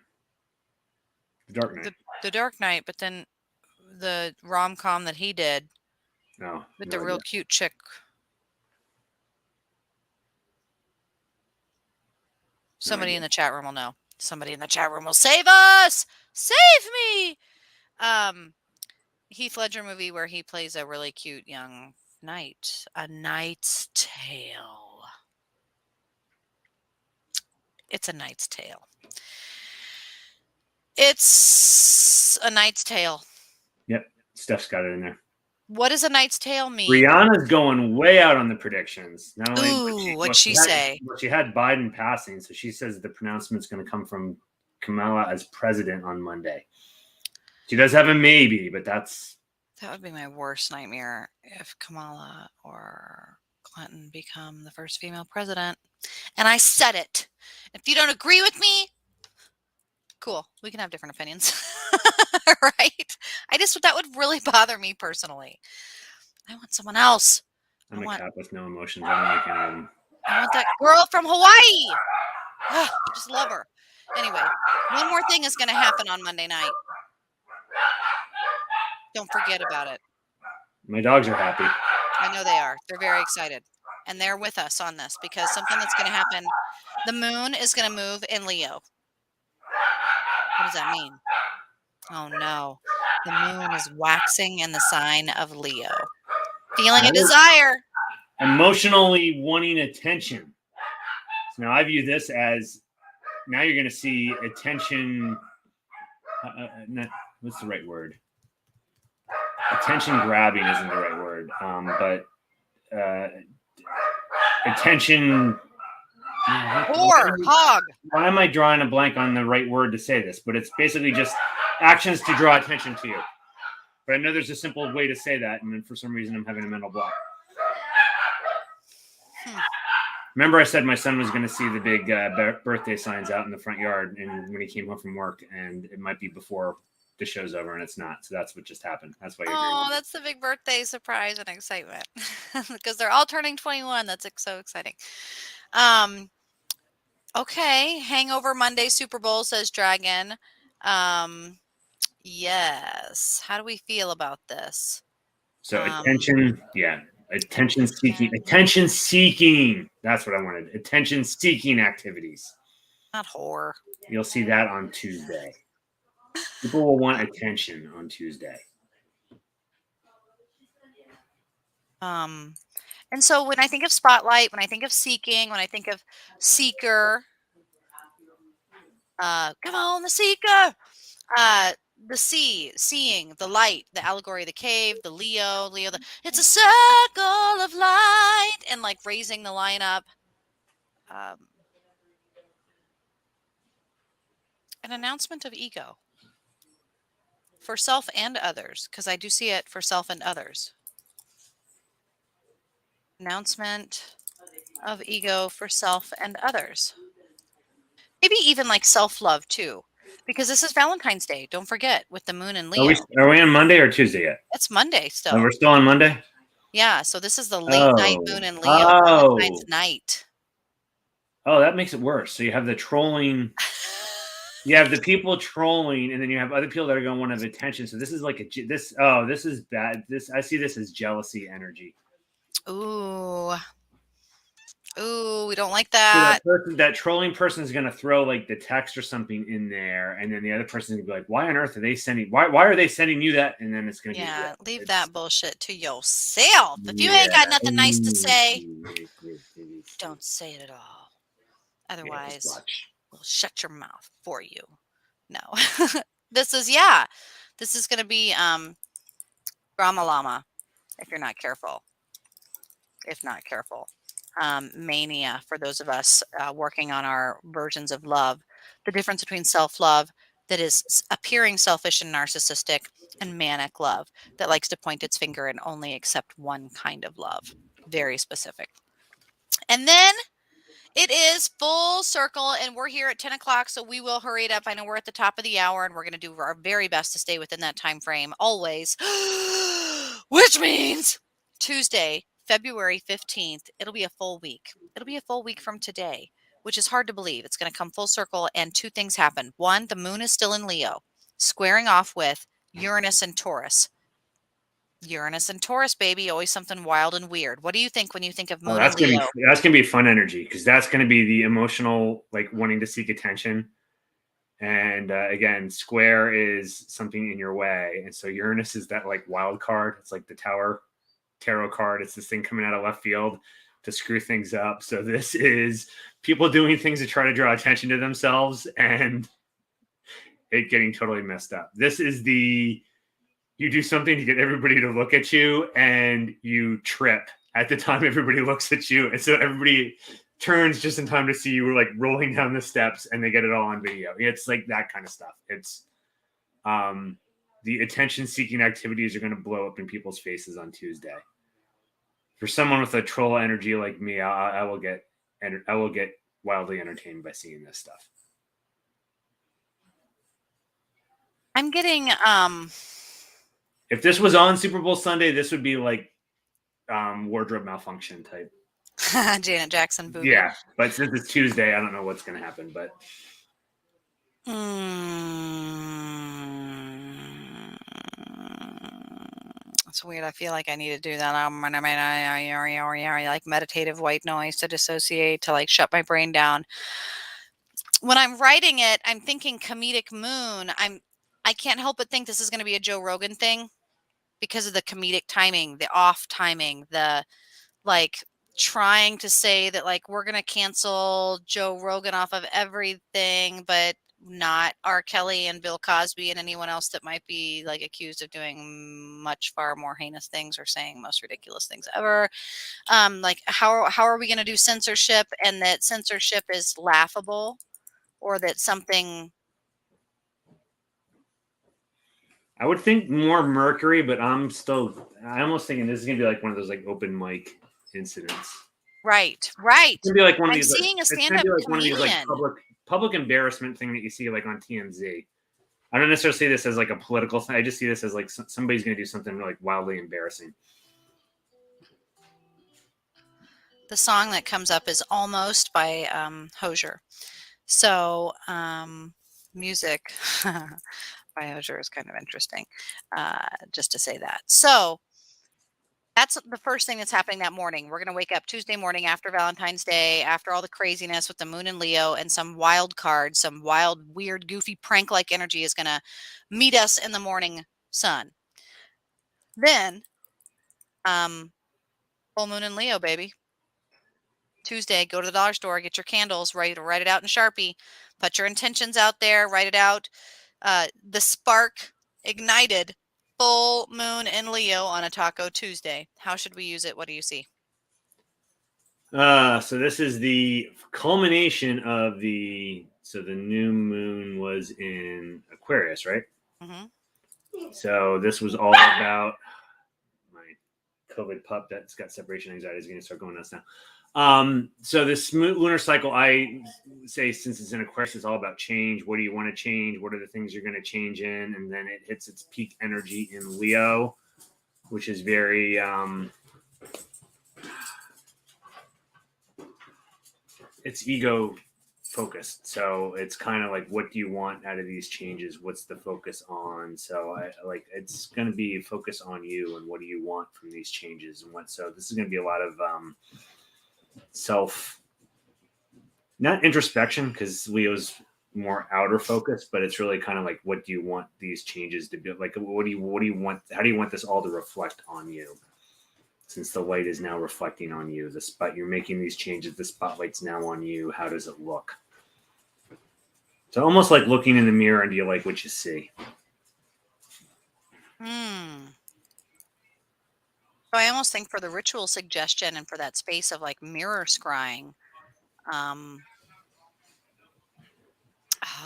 The Dark Knight. The Dark Knight, but then the rom-com that he did with the real cute chick. Somebody in the chat room will know. Somebody in the chat room will save us! Save me! Heath Ledger movie where he plays a really cute young knight. A Knight's Tale. It's a Knight's Tale. It's a Knight's Tale. Yep. Steph's got it in there. What does A Knight's Tale mean? Rihanna's going way out on the predictions. Not only what'd she say? She had Biden passing, so she says the pronouncement's going to come from Kamala as president on Monday. She does have a maybe, but that would be my worst nightmare if Kamala or Clinton become the first female president. And I said it. If you don't agree with me, cool. We can have different opinions. Right? That would really bother me personally. I want someone else. I'm a cat with no emotions. I don't like any of them. I want that girl from Hawaii. I just love her. Anyway, one more thing is going to happen on Monday night. Don't forget about it. My dogs are happy. I know they are. They're very excited. And they're with us on this because something that's going to happen. The moon is going to move in Leo. What does that mean? Oh, no. The moon is waxing in the sign of Leo. Feeling a desire. Emotionally wanting attention. So now I view this as, now you're going to see attention. What's the right word? Attention grabbing isn't the right word. But attention. Hog. Why am I drawing a blank on the right word to say this? But it's basically just actions to draw attention to you. But I know there's a simple way to say that, and then for some reason I'm having a mental block. Remember I said my son was going to see the big birthday signs out in the front yard and when he came home from work, and it might be before the show's over, and it's not. So that's what just happened. That's why you're Oh, that's the big birthday surprise and excitement. Because they're all turning 21. That's so exciting. Okay. Hangover Monday Super Bowl, says Dragon. Yes. How do we feel about this? So attention, yeah. Attention seeking. That's what I wanted. Attention seeking activities. Not whore. You'll see that on Tuesday. People will want attention on Tuesday. And so when I think of spotlight, when I think of seeking, when I think of seeker, come on, the seeker, the seeing, the light, the allegory of the cave, the Leo, it's a circle of light, and like raising the line up. An announcement of ego for self and others, because I do see it for self and others. Announcement of ego for self and others. Maybe even like self-love too, because this is Valentine's Day. Don't forget, with the moon and Leo. Are we on Monday or Tuesday yet? It's Monday still. Oh, we're still on Monday? Yeah, so this is the late night moon and Leo. Valentine's night. Oh, that makes it worse. So you have the trolling. You have the people trolling, and then you have other people that are going to want to have attention. So this is like this is bad. I see this as jealousy energy. Ooh, we don't like that. So that trolling person is going to throw like the text or something in there, and then the other person is going to be like, "Why on earth are they sending? Why are they sending you that?" And then it's going to leave that bullshit to yourself. If you ain't got nothing nice to say, don't say it at all. Otherwise, we'll shut your mouth for you. No, this is going to be Brahma Lama if you're not careful. Mania for those of us working on our versions of love. The difference between self-love that is appearing selfish and narcissistic, and manic love that likes to point its finger and only accept one kind of love. Very specific. And then it is full circle, and we're here at 10 o'clock, so we will hurry it up. I know we're at the top of the hour, and we're going to do our very best to stay within that time frame always, which means Tuesday, February 15th, it'll be a full week. It'll be a full week from today, which is hard to believe. It's going to come full circle, and two things happen. One, the moon is still in Leo, squaring off with Uranus and Taurus. Uranus and Taurus, baby, always something wild and weird. What do you think when you think of moon and Leo? That's gonna be fun energy, because that's gonna be the emotional, like wanting to seek attention. And again, square is something in your way, and so Uranus is that like wild card. It's like the Tower tarot card. It's this thing coming out of left field to screw things up. So this is people doing things to try to draw attention to themselves and it getting totally messed up. This is the you do something to get everybody to look at you, and you trip at the time everybody looks at you, and so everybody turns just in time to see you like rolling down the steps, and they get it all on video. It's like that kind of stuff. It's the attention-seeking activities are going to blow up in people's faces on Tuesday. For someone with a troll energy like me, I will get wildly entertained by seeing this stuff. I'm getting if this was on Super Bowl Sunday, this would be like wardrobe malfunction type. Janet Jackson booby. Yeah, but since it's Tuesday, I don't know what's going to happen, but it's weird. I feel like I need to do that. Like meditative white noise to dissociate, to like shut my brain down. When I'm writing it, I'm thinking comedic moon. I can't help but think this is going to be a Joe Rogan thing because of the comedic timing, the off timing, the like trying to say that like we're going to cancel Joe Rogan off of everything, but not R. Kelly and Bill Cosby and anyone else that might be like accused of doing much far more heinous things or saying most ridiculous things ever. Like how are we going to do censorship, and that censorship is laughable, or that something. I would think more Mercury, but I'm almost thinking this is gonna be like one of those like open mic incidents. Right. It's gonna be like one of I'm these. seeing Like, a stand-up it's gonna be like one of these comedian. like public embarrassment thing that you see like on TMZ. I don't necessarily see this as like a political thing. I just see this as like somebody's gonna do something like wildly embarrassing. The song that comes up is Almost by Hosier. So music by Hosier is kind of interesting, just to say that. So that's the first thing that's happening that morning. We're going to wake up Tuesday morning after Valentine's Day, after all the craziness with the moon and Leo, and some wild card, some wild, weird, goofy, prank-like energy is going to meet us in the morning sun. Then, full moon and Leo, baby. Tuesday, go to the dollar store, get your candles, write it out in Sharpie, put your intentions out there, write it out. The spark ignited, full moon in Leo on a Taco Tuesday. How should we use it? What do you see? So this is the culmination of the new moon was in Aquarius, right? Mm-hmm. So this was all about my COVID pup that's got separation anxiety is going to start going nuts now. So this lunar cycle, I say, since it's in Aquarius, it's all about change. What do you want to change? What are the things you're going to change in? And then it hits its peak energy in Leo, which is very, it's ego focused. So it's kind of like, what do you want out of these changes? What's the focus on? So it's going to be a focus on you and what do you want from these changes and what. So this is going to be a lot of not introspection, because Leo's more outer focus, but it's really kind of like, what do you want these changes to be like? What do you want? How do you want this all to reflect on you? Since the light is now reflecting on you, you're making these changes, the spotlight's now on you. How does it look? So almost like looking in the mirror, and do you like what you see? So I almost think for the ritual suggestion and for that space of like mirror scrying,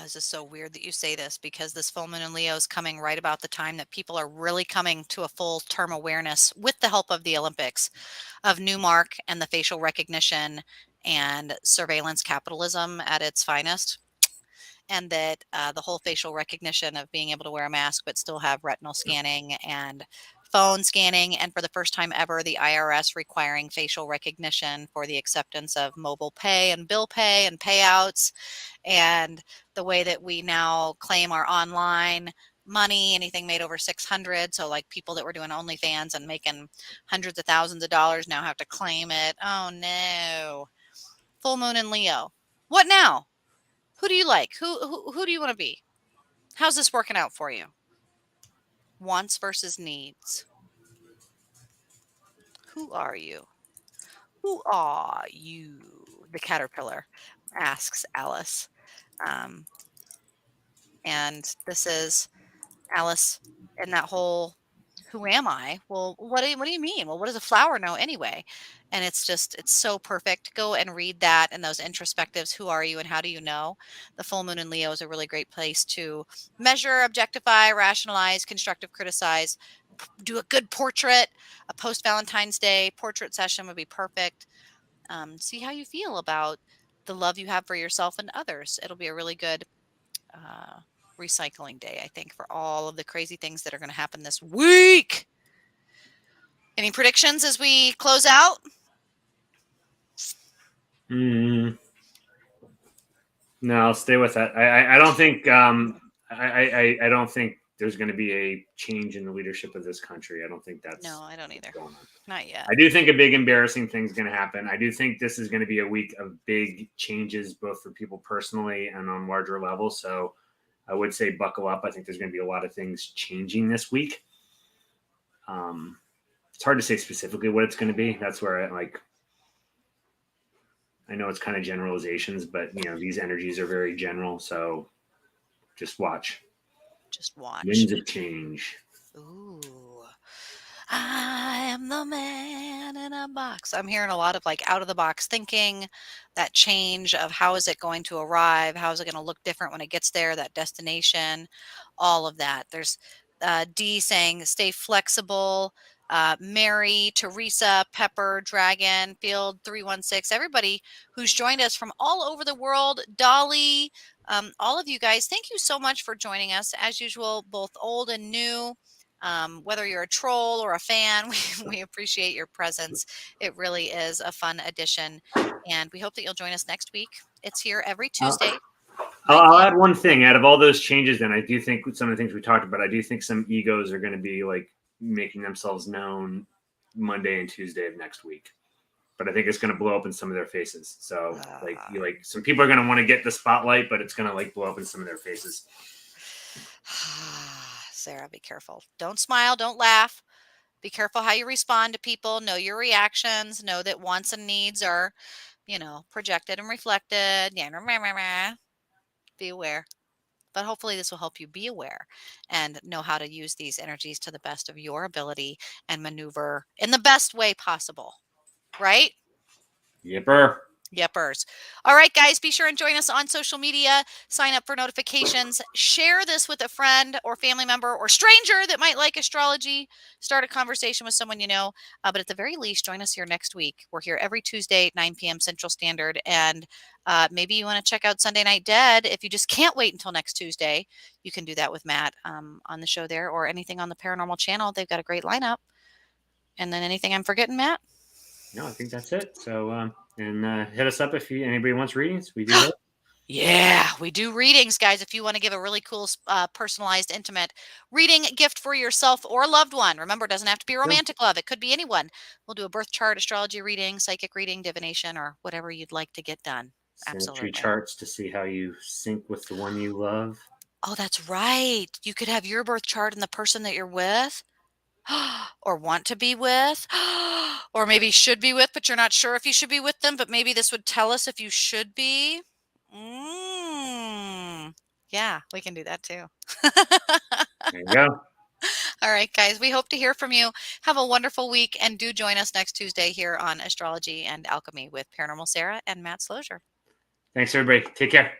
this is so weird that you say this, because this full moon in Leo is coming right about the time that people are really coming to a full term awareness, with the help of the Olympics, of Newmark and the facial recognition and surveillance capitalism at its finest. And that the whole facial recognition of being able to wear a mask but still have retinal scanning and phone scanning, and for the first time ever, the IRS requiring facial recognition for the acceptance of mobile pay and bill pay and payouts, and the way that we now claim our online money, anything made over 600. So like people that were doing OnlyFans and making hundreds of thousands of dollars now have to claim it. Oh no. Full moon in Leo. What now? Who do you like? Who do you want to be? How's this working out for you? Wants versus needs. Who are you? Who are you? The caterpillar asks Alice. And this is Alice in that whole who am I? Well, what do you mean? Well, what does a flower know anyway? And it's so perfect. Go and read that and those introspectives. Who are you and how do you know? The full moon in Leo is a really great place to measure, objectify, rationalize, constructive criticize, do a good portrait. A post Valentine's Day portrait session would be perfect. See how you feel about the love you have for yourself and others. It'll be a really good uh, recycling day, I think, for all of the crazy things that are going to happen this week. Any predictions as we close out? No, I'll stay with that. I don't think I don't think there's going to be a change in the leadership of this country. I don't think that's No, I don't either. going on. Not yet. I do think a big embarrassing thing is going to happen. I do think this is going to be a week of big changes, both for people personally and on larger levels. So I would say buckle up. I think there's going to be a lot of things changing this week. It's hard to say specifically what it's going to be. That's where I know it's kind of generalizations, but these energies are very general. So just watch. Just watch. Winds of change. Ooh. I am the man in a box. I'm hearing a lot of like out of the box thinking, that change of how is it going to arrive? How is it going to look different when it gets there? That destination, all of that. There's D saying stay flexible. Mary, Teresa, Pepper, Dragon, Field 316, everybody who's joined us from all over the world, Dolly, all of you guys, thank you so much for joining us. As usual, both old and new. Whether you're a troll or a fan, we appreciate your presence. It really is a fun addition. And we hope that you'll join us next week. It's here every Tuesday. I'll add one thing. Out of all those changes, then I do think with some of the things we talked about, I do think some egos are going to be like making themselves known Monday and Tuesday of next week. But I think it's going to blow up in some of their faces. So like some people are going to want to get the spotlight, but it's going to like blow up in some of their faces. Sarah, be careful. Don't smile. Don't laugh. Be careful how you respond to people. Know your reactions. Know that wants and needs are, projected and reflected. Be aware. But hopefully this will help you be aware and know how to use these energies to the best of your ability and maneuver in the best way possible. Right? Yepers. All right, guys, be sure and join us on social media. Sign up for notifications. Share this with a friend or family member or stranger that might like astrology. Start a conversation with someone you know. But at the very least, join us here next week. We're here every Tuesday at 9 p.m. Central Standard. And maybe you want to check out Sunday Night Dead. If you just can't wait until next Tuesday, you can do that with Matt on the show there, or anything on the Paranormal Channel. They've got a great lineup. And then anything I'm forgetting, Matt? No, I think that's it. So, and hit us up if anybody wants readings. We do that. Yeah, we do readings, guys. If you want to give a really cool, personalized, intimate reading gift for yourself or a loved one, remember, it doesn't have to be romantic love. It could be anyone. We'll do a birth chart, astrology reading, psychic reading, divination, or whatever you'd like to get done. Absolutely. Charts to see how you sync with the one you love. Oh, that's right. You could have your birth chart and the person that you're with or want to be with or maybe should be with, but you're not sure if you should be with them, but maybe this would tell us if you should be. Yeah, we can do that too. There you go. All right, guys, we hope to hear from you. Have a wonderful week, and do join us next Tuesday here on Astrology and Alchemy with Paranormal Sarah and Matt Slozier. Thanks, everybody. Take care.